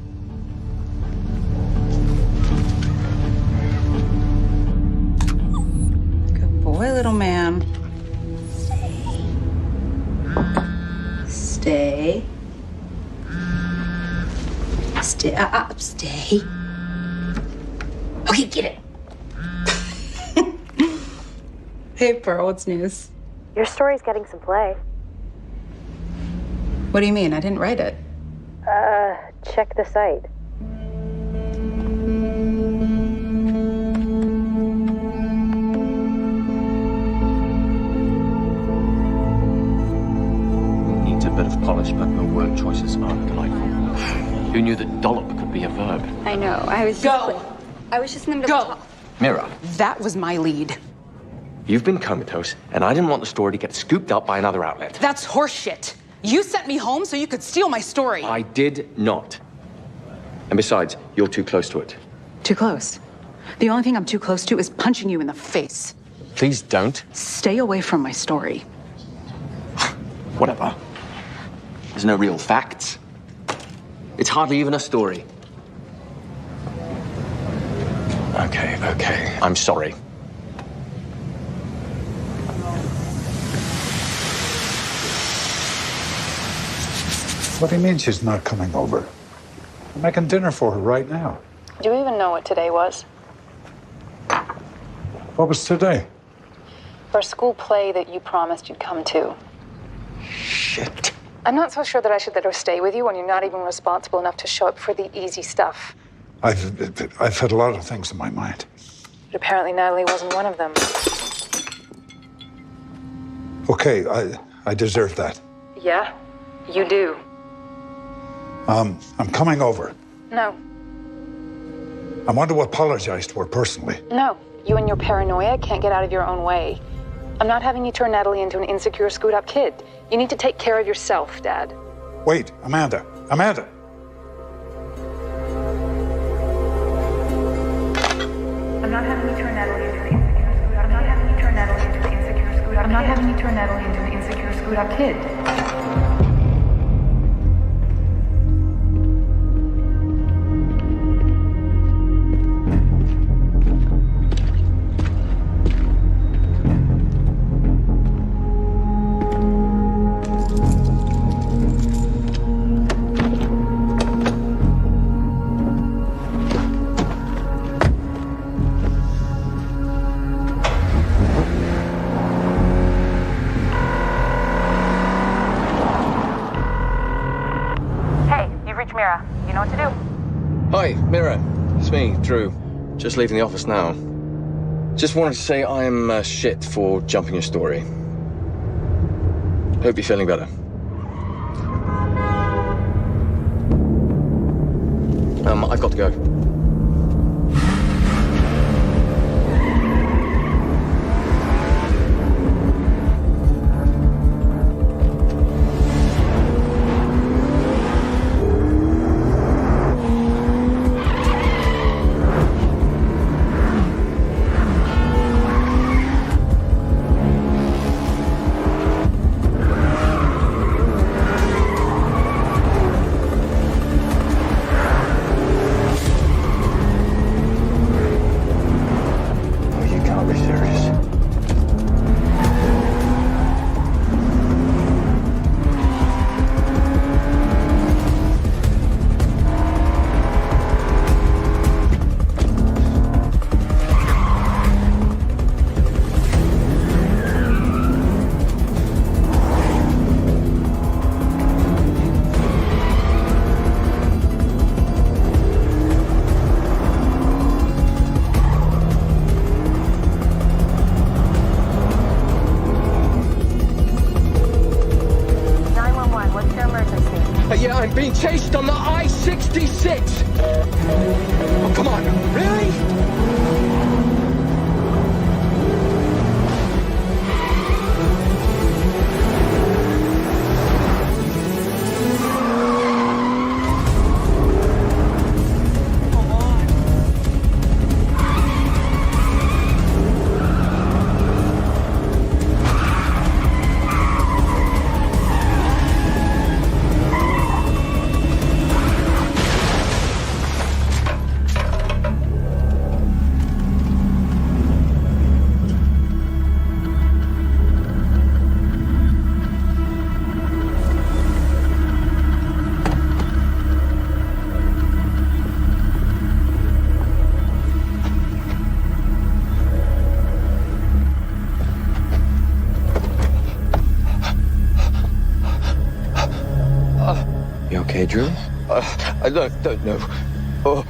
Good boy, little man. Stay. Stay. Stay. Okay, get it. Hey, Pearl, what's news? Your story's getting some play. What do you mean? I didn't write it. Check the site. Needs a bit of polish, but the word choices are delightful. Who knew that dollop could be a verb? I know. I was just in the middle of talk. Mira, That was my lead. you've been comatose, and I didn't want the story to get scooped up by another outlet. That's horseshit. You sent me home so you could steal my story. I did not. And besides, you're too close to it. Too close. The only thing I'm too close to is punching you in the face. Please don't. Stay away from my story. Whatever. There's no real facts. It's hardly even a story. Okay. I'm sorry. What do you mean she's not coming over? I'm making dinner for her right now. Do you even know what today was? What was today? For a school play that you promised you'd come to. Shit. I'm not so sure that I should let her stay with you when you're not even responsible enough to show up for the easy stuff. I've had a lot of things in my mind. But apparently Natalie wasn't one of them. Okay, I deserve that. Yeah, you do. I'm coming over. No, I want to apologize to her personally. no. You and your paranoia can't get out of your own way. I'm not having you turn Natalie into an insecure, screwed-up kid. You need to take care of yourself, Dad. Wait, Amanda. I'm not having you turn Natalie into an insecure, screwed-up. I'm not having you turn Natalie into an insecure, screwed-up. I'm not having you turn Natalie into an insecure, screwed-up kid. Mira, you know what to do. Hi, Mira. It's me, Drew. Just leaving the office now. Just wanted to say I'm shit for jumping your story. Hope you're feeling better. I've got to go. chased on the I-66. Oh, come on, really? You okay, Drew? I don't know. Oh.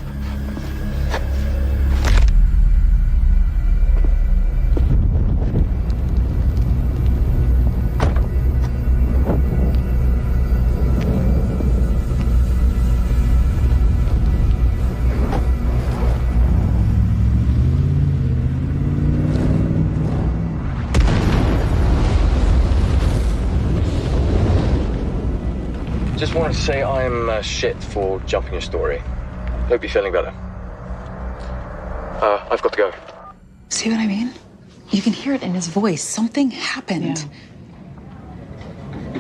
Just wanted to say I'm shit for jumping your story. Hope you're feeling better. I've got to go. See what I mean? You can hear it in his voice. Something happened.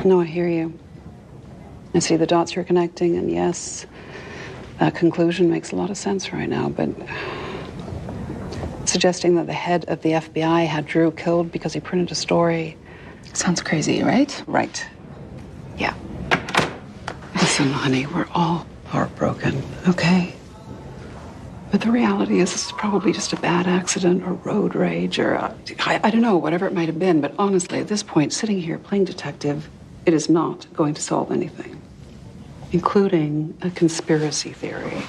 No, I hear you. I see the dots you're connecting, and yes, that conclusion makes a lot of sense right now, but suggesting that the head of the FBI had Drew killed because he printed a story... Sounds crazy, right? Right. Yeah. Listen, honey, we're all heartbroken, okay? But the reality is this is probably just a bad accident or road rage or, I don't know, whatever it might have been. But honestly, at this point, sitting here playing detective, it is not going to solve anything, including a conspiracy theory.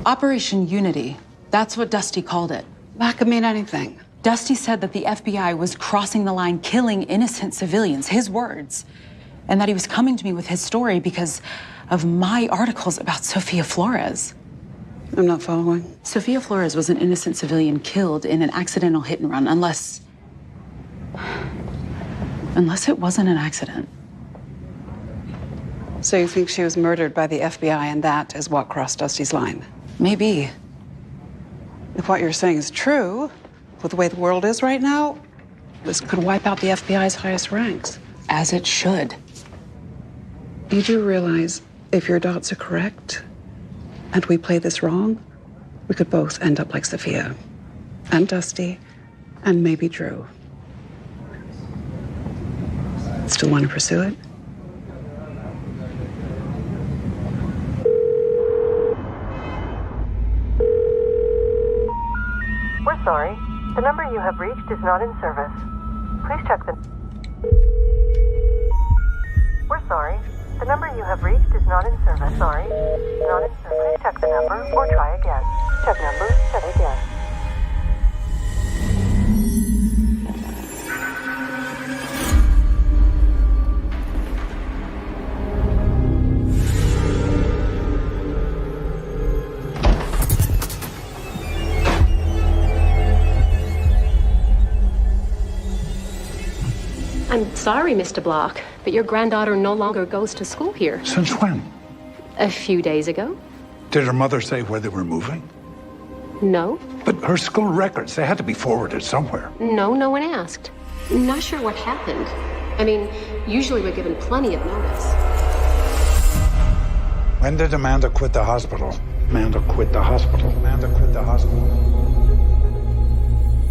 Operation Unity. That's what Dusty called it. That could mean anything. Dusty said that the FBI was crossing the line, killing innocent civilians, his words, and that he was coming to me with his story because of my articles about Sofia Flores. I'm not following. Sofia Flores was an innocent civilian killed in an accidental hit and run, unless it wasn't an accident. So you think she was murdered by the FBI and that is what crossed Dusty's line? Maybe. If what you're saying is true, with the way the world is right now, this could wipe out the FBI's highest ranks. As it should. You do realize if your dots are correct and we play this wrong, we could both end up like Sophia and Dusty and maybe Drew. Still want to pursue it? We're sorry. The number you have reached is not in service. Please check the... We're sorry. The number you have reached is not in service. Sorry. Not in service. Please check the number or try again. Check number, check again. I'm sorry, Mr. Block, but your granddaughter no longer goes to school here. Since when? A few days ago. Did her mother say where they were moving? No. But her school records, they had to be forwarded somewhere. No, no one asked. Not sure what happened. I mean, usually we're given plenty of notice. When did Amanda quit the hospital? Amanda quit the hospital. Amanda quit the hospital.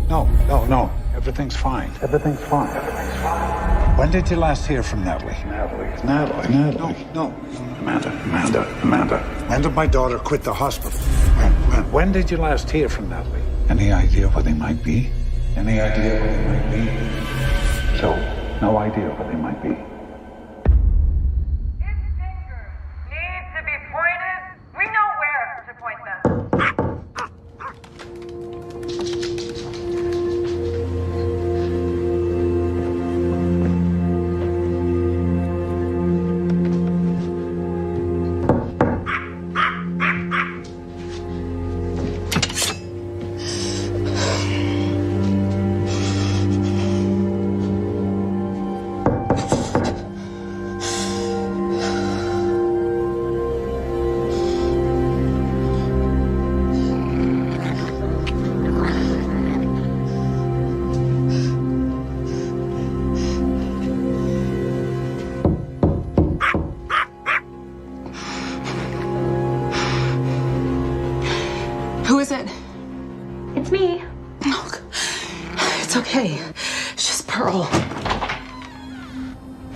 No. Everything's fine. Everything's fine. Everything's fine. When did you last hear from Natalie? Natalie. No. Amanda. When did my daughter quit the hospital? When did you last hear from Natalie? Any idea what they might be? Any idea what they might be? So, no idea what they might be. Need to be pointed. We know where to point them.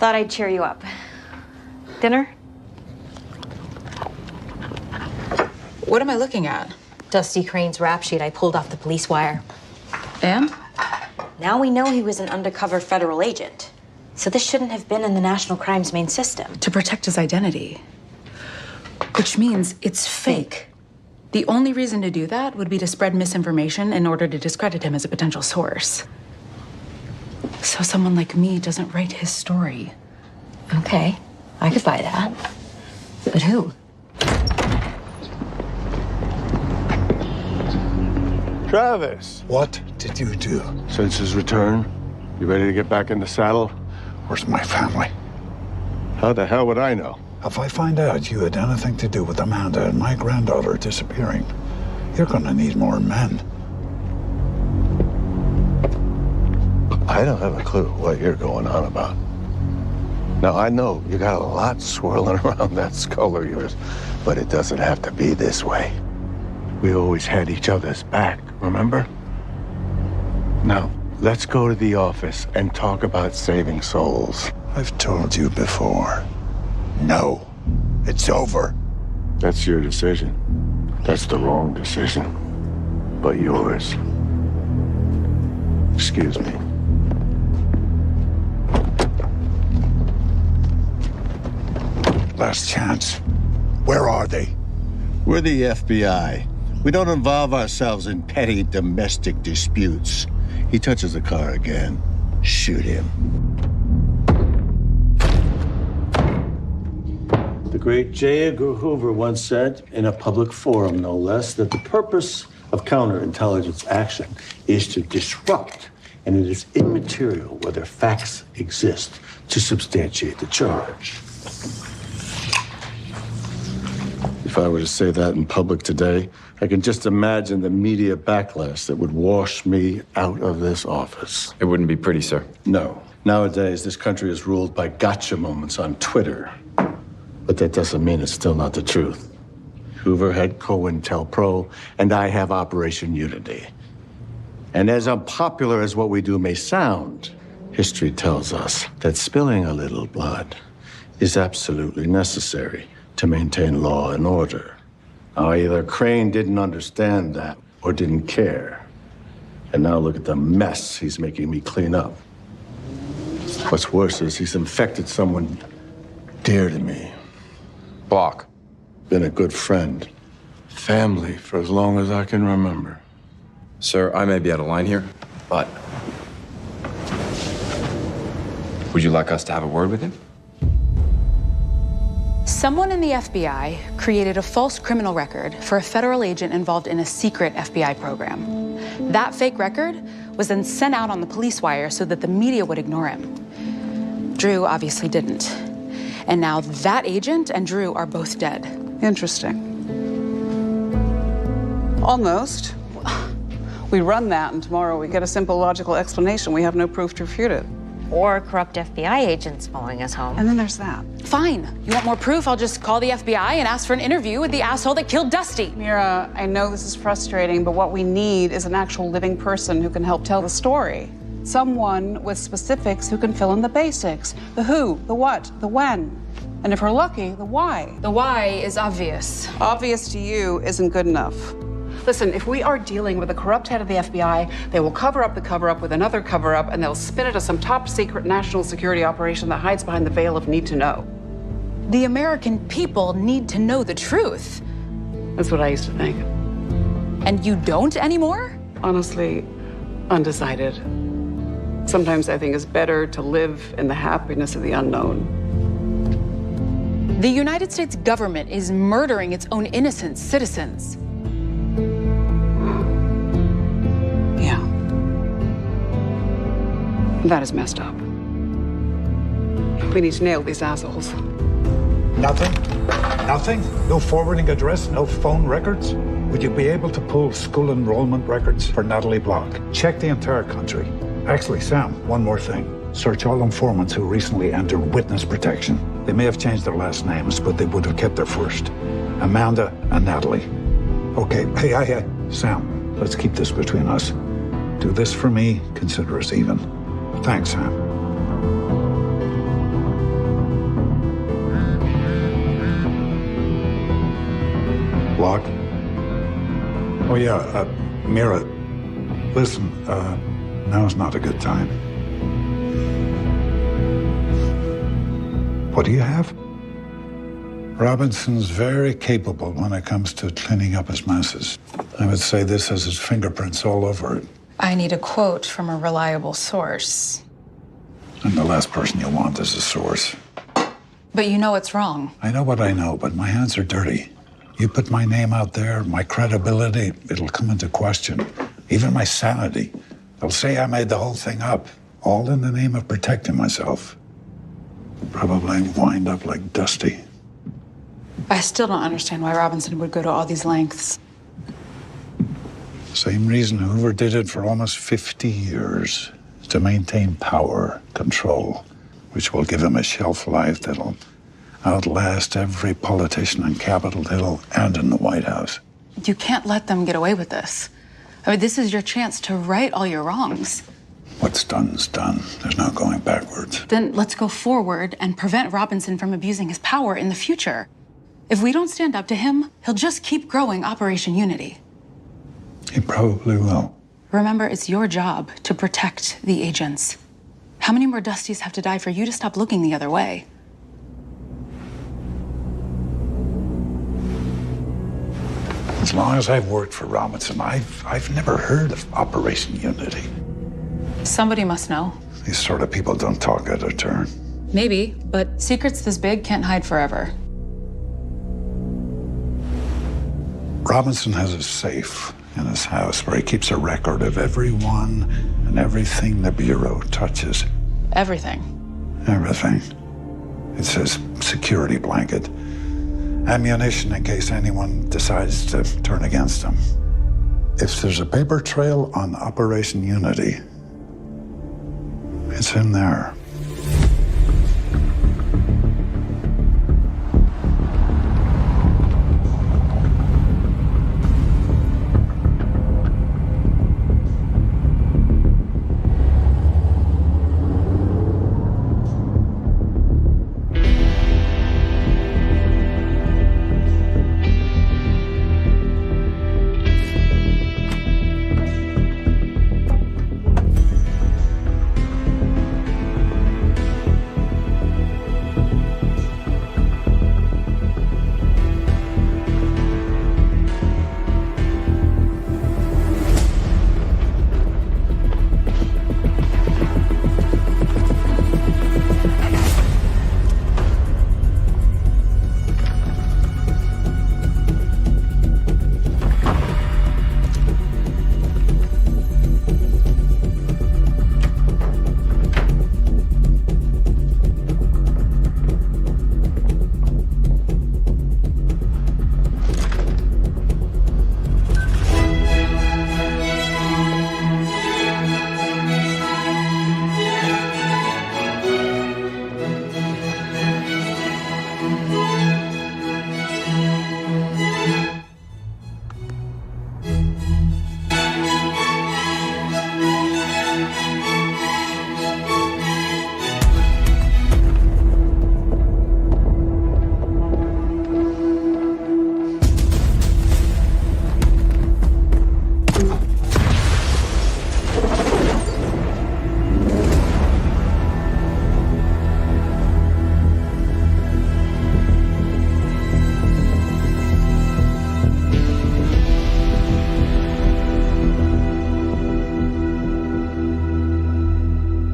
Thought I'd cheer you up. Dinner? What am I looking at? Dusty Crane's rap sheet I pulled off the police wire. And? Now we know he was an undercover federal agent. So this shouldn't have been in the national crimes main system. To protect his identity. Which means it's fake. The only reason to do that would be to spread misinformation in order to discredit him as a potential source. So someone like me doesn't write his story. Okay, I could buy that. But who? Travis. What did you do? Since his return, you ready to get back in the saddle? Where's my family? How the hell would I know? If I find out you had anything to do with Amanda and my granddaughter disappearing, you're gonna need more men. I don't have a clue what you're going on about. Now, I know you got a lot swirling around that skull of yours, but it doesn't have to be this way. We always had each other's back, remember? Now, let's go to the office and talk about saving souls. I've told you before. No, it's over. That's your decision. That's the wrong decision, but yours. Excuse me. Last chance. Where are they? We're the FBI. We don't involve ourselves in petty domestic disputes. He touches the car again, shoot him. The great J. Edgar Hoover once said, in a public forum no less, that the purpose of counterintelligence action is to disrupt, and it is immaterial whether facts exist to substantiate the charge. If I were to say that in public today, I can just imagine the media backlash that would wash me out of this office. It wouldn't be pretty, sir. No. Nowadays, this country is ruled by gotcha moments on Twitter. But that doesn't mean it's still not the truth. Hoover had COINTELPRO, and I have Operation Unity. And as unpopular as what we do may sound, history tells us that spilling a little blood is absolutely necessary to maintain law and order. Now, either Crane didn't understand that or didn't care. And now look at the mess he's making me clean up. What's worse is he's infected someone dear to me. Block. Been a good friend. Family for as long as I can remember. Sir, I may be out of line here, but would you like us to have a word with him? Someone in the FBI created a false criminal record for a federal agent involved in a secret FBI program. That fake record was then sent out on the police wire so that the media would ignore him. Drew obviously didn't. And now that agent and Drew are both dead. Interesting. Almost. We run that, and tomorrow we get a simple logical explanation. We have no proof to refute it. Or corrupt FBI agents following us home. And then there's that. Fine. You want more proof? I'll just call the FBI and ask for an interview with the asshole that killed Dusty. Mira, I know this is frustrating, but what we need is an actual living person who can help tell the story. Someone with specifics who can fill in the basics. The who, the what, the when. And if we're lucky, the why. The why is obvious. Obvious to you isn't good enough. Listen, if we are dealing with a corrupt head of the FBI, they will cover up the cover-up with another cover-up, and they'll spin it as some top-secret national security operation that hides behind the veil of need to know. The American people need to know the truth. That's what I used to think. And you don't anymore? Honestly, undecided. Sometimes I think it's better to live in the happiness of the unknown. The United States government is murdering its own innocent citizens. Yeah. That is messed up. We need to nail these assholes. Nothing? Nothing? No forwarding address, no phone records? Would you be able to pull school enrollment records for Natalie Block? Check the entire country. Actually, Sam, one more thing. Search all informants who recently entered witness protection. They may have changed their last names, but they would have kept their first. Amanda and Natalie. Okay, hey, Sam, let's keep this between us. Do this for me, consider us even. Thanks, Sam. block? Oh, yeah, Mira, listen, now's not a good time. What do you have? Robinson's very capable when it comes to cleaning up his messes. I would say this has his fingerprints all over it. I need a quote from a reliable source. And the last person you want is a source. But you know it's wrong. I know what I know, but my hands are dirty. You put my name out there, my credibility, it'll come into question. Even my sanity. They'll say I made the whole thing up, all in the name of protecting myself. Probably wind up like Dusty. I still don't understand why Robinson would go to all these lengths. Same reason Hoover did it for almost 50 years. To maintain power, control, which will give him a shelf life that'll outlast every politician on Capitol Hill and in the White House. You can't let them get away with this. I mean, this is your chance to right all your wrongs. What's done is done. There's no going backwards. Then let's go forward and prevent Robinson from abusing his power in the future. If we don't stand up to him, he'll just keep growing Operation Unity. He probably will. Remember, it's your job to protect the agents. How many more Dusties have to die for you to stop looking the other way? As long as I've worked for Robinson, I've never heard of Operation Unity. Somebody must know. These sort of people don't talk out of turn. Maybe, but secrets this big can't hide forever. Robinson has a safe in his house where he keeps a record of everyone and everything the Bureau touches. Everything. Everything. It's his security blanket. Ammunition in case anyone decides to turn against him. If there's a paper trail on Operation Unity, it's in there.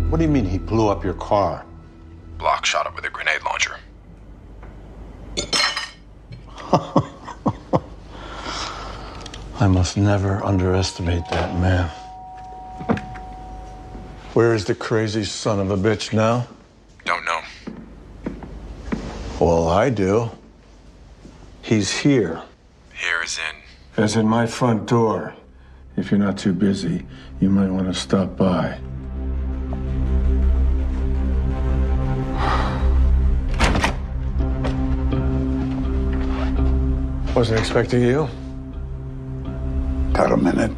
What do you mean he blew up your car? Block shot it with a grenade launcher. I must never underestimate that man. Where is the crazy son of a bitch now? Don't know. Well, I do. He's here. Here is in. As in my front door. If you're not too busy, you might want to stop by. Wasn't expecting you. Got a minute?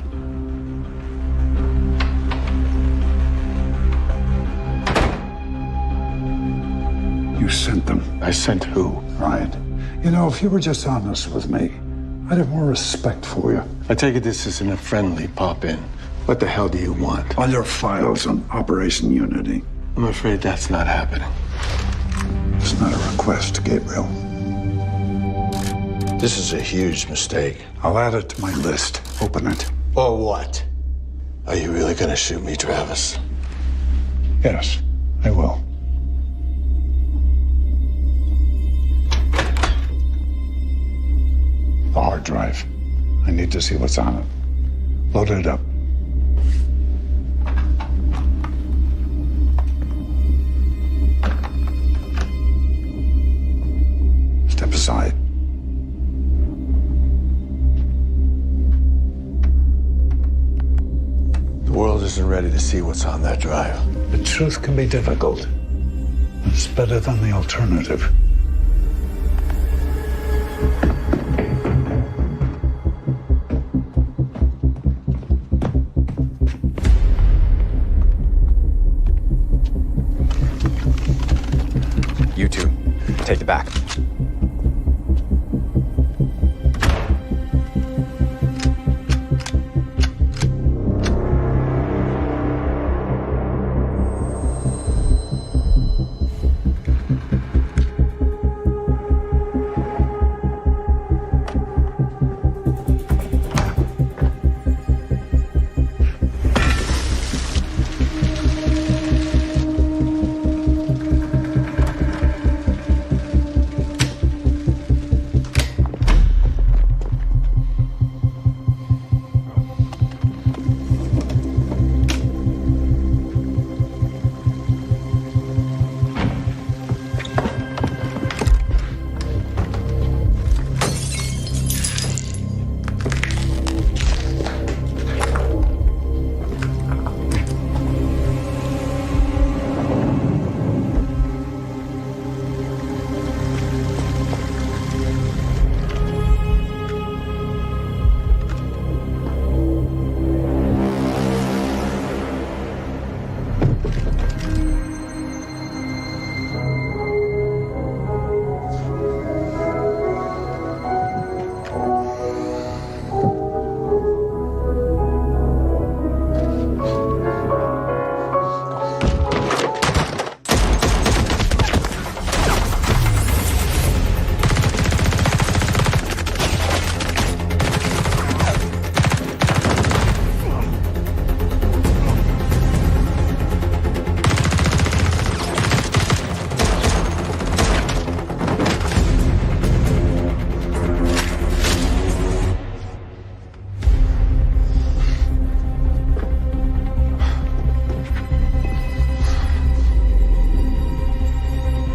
You sent them. I sent who? Right. You know, if you were just honest with me, I'd have more respect for you. I take it this isn't a friendly pop-in. What the hell do you want? All your files on Operation Unity. I'm afraid that's not happening. It's not a request, Gabriel. This is a huge mistake. I'll add it to my list. Open it. Or what? Are you really gonna shoot me, Travis? Yes, I will. The hard drive. I need to see what's on it. Load it up. Step aside. The world isn't ready to see what's on that drive. The truth can be difficult. It's better than the alternative. You two, take it back.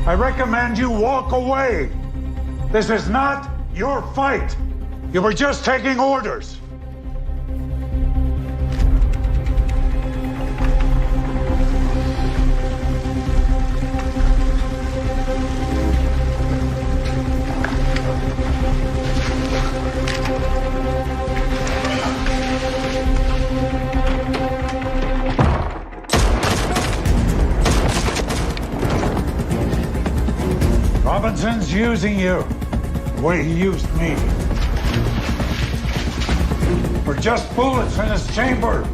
I recommend you walk away. This is not your fight. You were just taking orders. Robinson's using you the way he used me. We're just bullets in his chamber.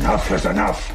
Enough is enough.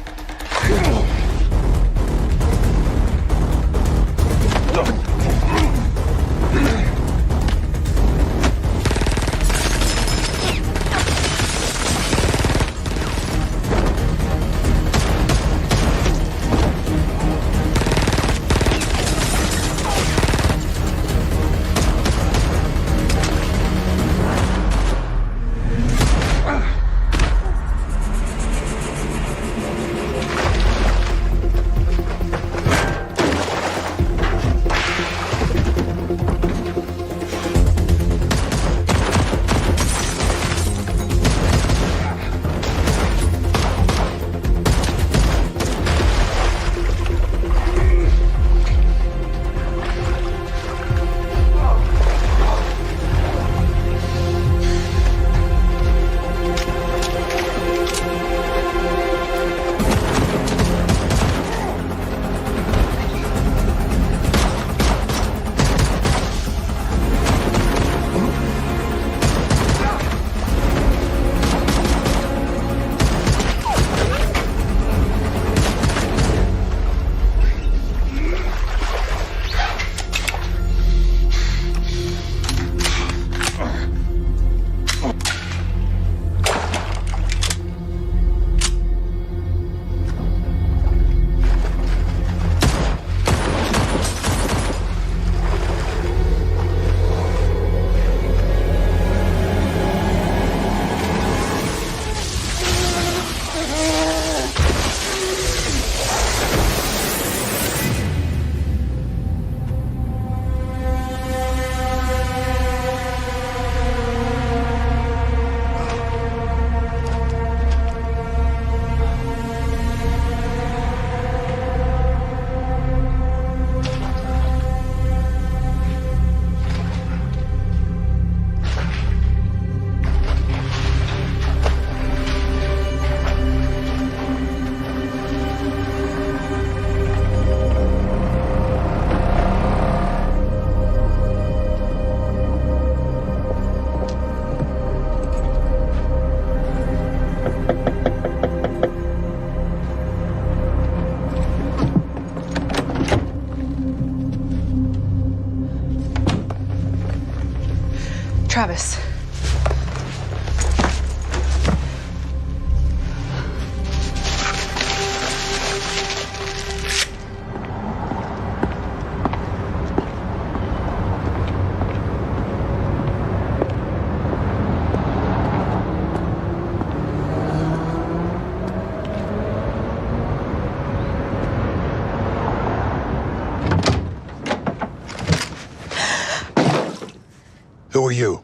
you?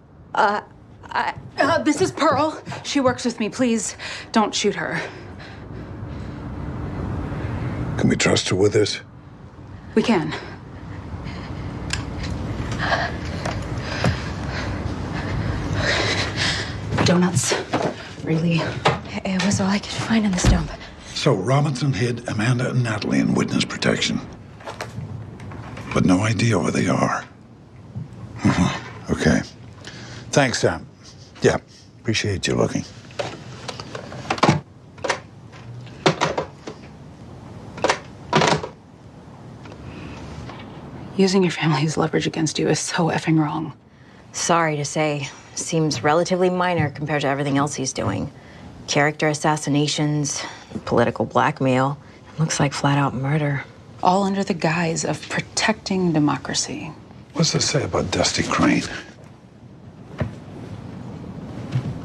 This is Pearl. She works with me. Please don't shoot her. Can we trust her with this? We can. Donuts. Really? It was all I could find in this dump. So Robinson hid Amanda and Natalie in witness protection. But no idea where they are. Okay. Thanks, Sam. Yeah, appreciate you looking. Using your family as leverage against you is so effing wrong. Sorry to say, seems relatively minor compared to everything else he's doing. Character assassinations, political blackmail. Looks like flat-out murder. All under the guise of protecting democracy. What's this say about Dusty Crane?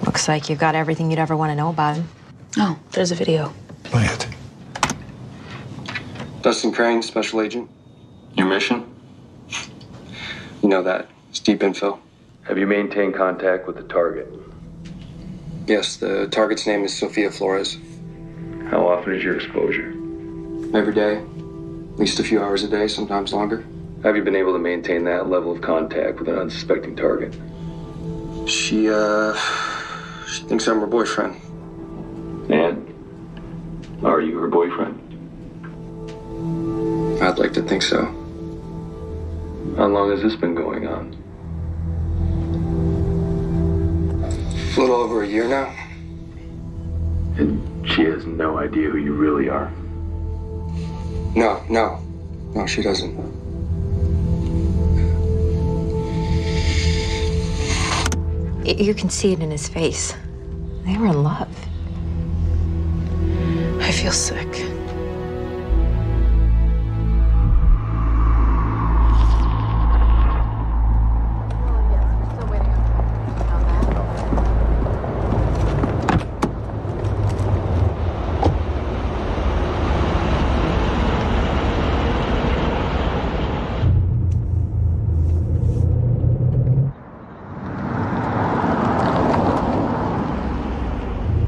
Looks like you've got everything you'd ever want to know about him. Oh, there's a video. Play it. Dustin Crane, Special Agent. Your mission? You know that. It's deep info. Have you maintained contact with the target? Yes, the target's name is Sofia Flores. How often is your exposure? Every day. At least a few hours a day, sometimes longer. Have you been able to maintain that level of contact with an unsuspecting target? She thinks I'm her boyfriend. And? Are you her boyfriend? I'd like to think so. How long has this been going on? A little over a year now. And she has no idea who you really are? No, she doesn't. You can see it in his face. They were in love. I feel sick.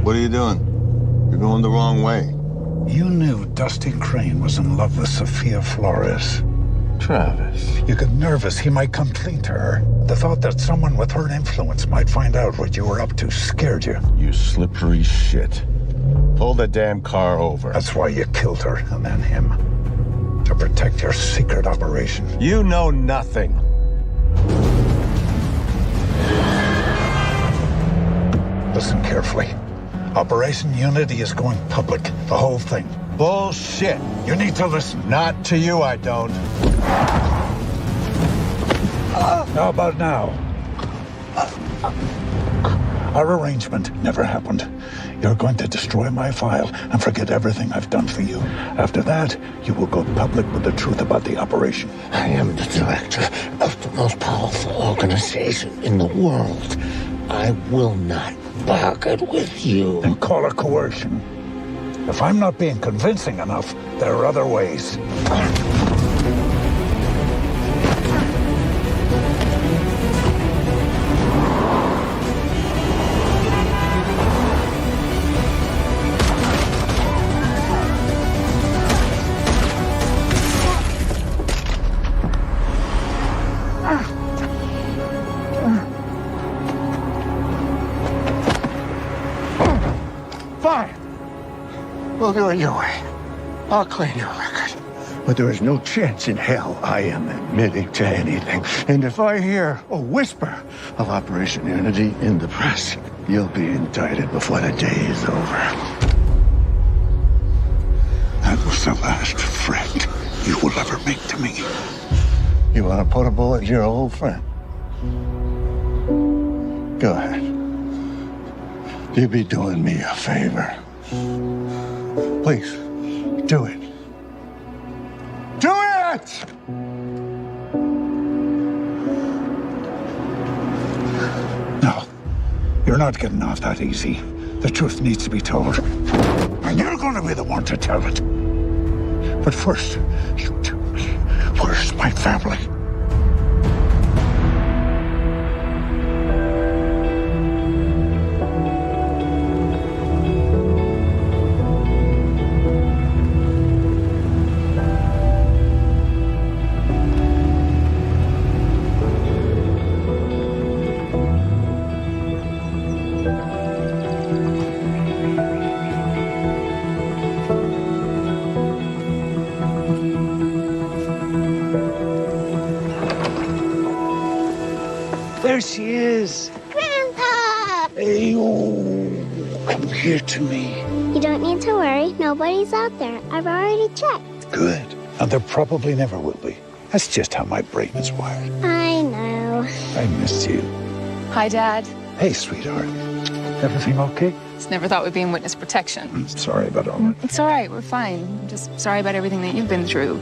What are you doing? You're going the wrong way. You knew Dusty Crane was in love with Sofia Flores. Travis. You got nervous he might come clean to her. The thought that someone with her influence might find out what you were up to scared you. You slippery shit. Pull the damn car over. That's why you killed her and then him. To protect your secret operation. You know nothing. Listen carefully. Operation Unity is going public. The whole thing. Bullshit. You need to listen. Not to you, I don't. How about now? Our arrangement never happened. You're going to destroy my file and forget everything I've done for you. After that, you will go public with the truth about the operation. I am the director of the most powerful organization in the world. I will not bargain with you. Then call it coercion. If I'm not being convincing enough, there are other ways. Fine. We'll do it your way. I'll clean your record. But there is no chance in hell I am admitting to anything. And if I hear a whisper of Operation Unity in the press, you'll be indicted before the day is over. That was the last friend you will ever make to me. You want to put a bullet in your old friend? Go ahead. You'd be doing me a favor. Please, do it. Do it! No, you're not getting off that easy. The truth needs to be told. And you're going to be the one to tell it. But first, you tell me, where's my family? there she is. Grandpa! Hey, oh, come here to me. You don't need to worry. Nobody's out there. I've already checked. Good. And there probably never will be. That's just how my brain is wired. I know. I miss you. Hi, Dad. Hey, sweetheart. Everything okay? Just never thought we'd be in witness protection. I'm sorry about all that. It's all right. We're fine. I'm just sorry about everything that you've been through.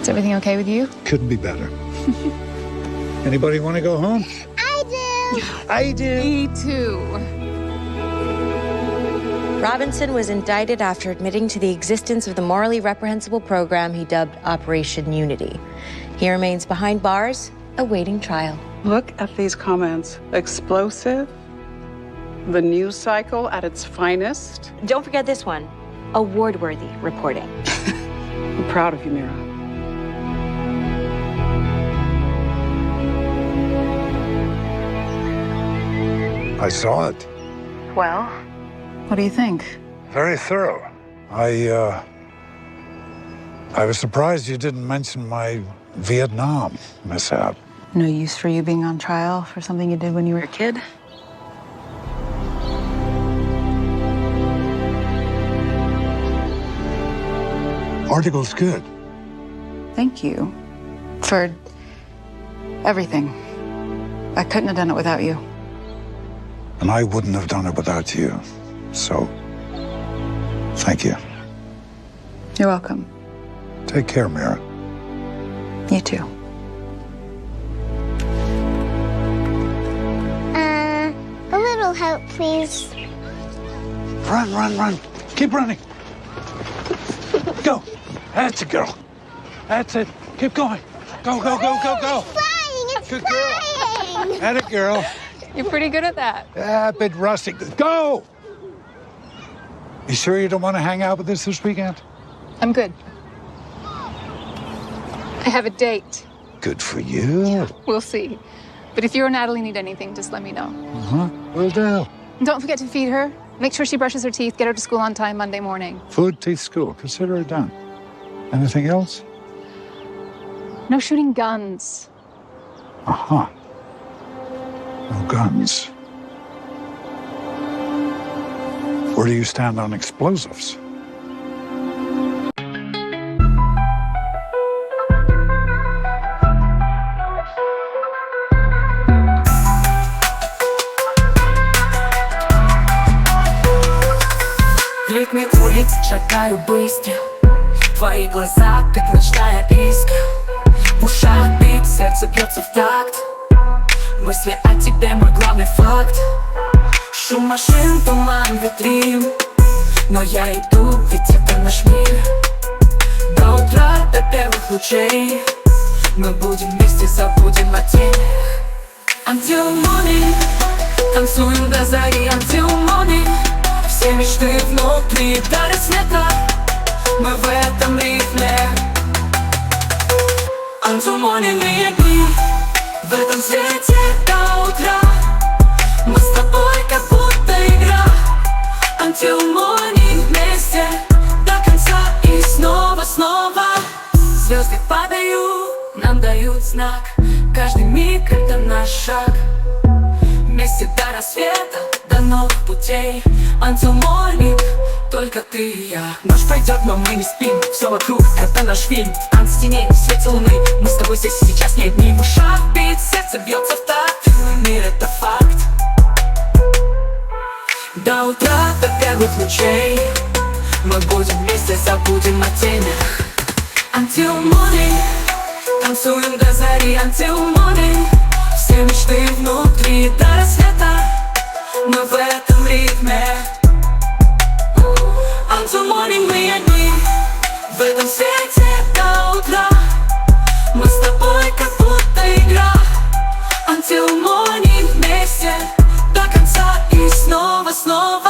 Is everything okay with you? Couldn't be better. Anybody want to go home? I do. I do. Me too. Robinson was indicted after admitting to the existence of the morally reprehensible program he dubbed Operation Unity. He remains behind bars, awaiting trial. Look at these comments. Explosive. The news cycle at its finest. Don't forget this one. Award-worthy reporting. I'm proud of you, Mira. I saw it. Well, what do you think? Very thorough. I was surprised you didn't mention my Vietnam mishap. No use for you being on trial for something you did when you were a kid? Article's good. Thank you for everything. I couldn't have done it without you. And I wouldn't have done it without you. So, thank you. You're welcome. Take care, Mira. You too. A little help, please. Run, run, run. Keep running. Go. That's it, girl. That's it. Keep going. Go, go, go, go, go. It's flying. It's Good flying. girl. At it, girl. You're pretty good at that. A bit rusty. Go! You sure you don't want to hang out with us this weekend? I'm good. I have a date. Good for you. We'll see. But if you or Natalie need anything, just let me know. Uh-huh. Will do. And don't forget to feed her. Make sure she brushes her teeth. Get her to school on time Monday morning. Food, teeth, school. Consider it done. Anything else? No shooting guns. Uh-huh. No guns. Where do you stand on explosives? Ритме улиц шагаю быстро. В твоих глазах, как ночная искра. В ушах бит, сердце бьется в такт. Мысли о тебе мой главный факт. Шум машин, туман, витрин. Но я иду, ведь это наш мир. До утра, до первых лучей. Мы будем вместе, забудем о тени. Until morning. Танцуем до зари, until morning. Все мечты внутри, до рассвета. Мы в этом ритме. Until morning мы огни. В этом свете до утра. Мы с тобой как будто игра. Until morning вместе до конца и снова, снова. Звезды падают, нам дают знак. Каждый миг это наш шаг. Вместе до рассвета, до новых путей. Until morning, только ты и я. Ночь пройдет, но мы не спим. Все вокруг, это наш фильм. Танц теней в свете луны. Мы с тобой здесь и сейчас, не дни. В ушах бит, сердце бьется в такт. Мир это факт. До утра, до первых лучей. Мы будем вместе, забудем о тенях. Until morning. Танцуем до зари, until morning. Все мечты внутри, до рассвета. Мы в этом ритме. Until morning мы одни. В этом свете до утра. Мы с тобой как будто игра. Until morning вместе до конца и снова, снова.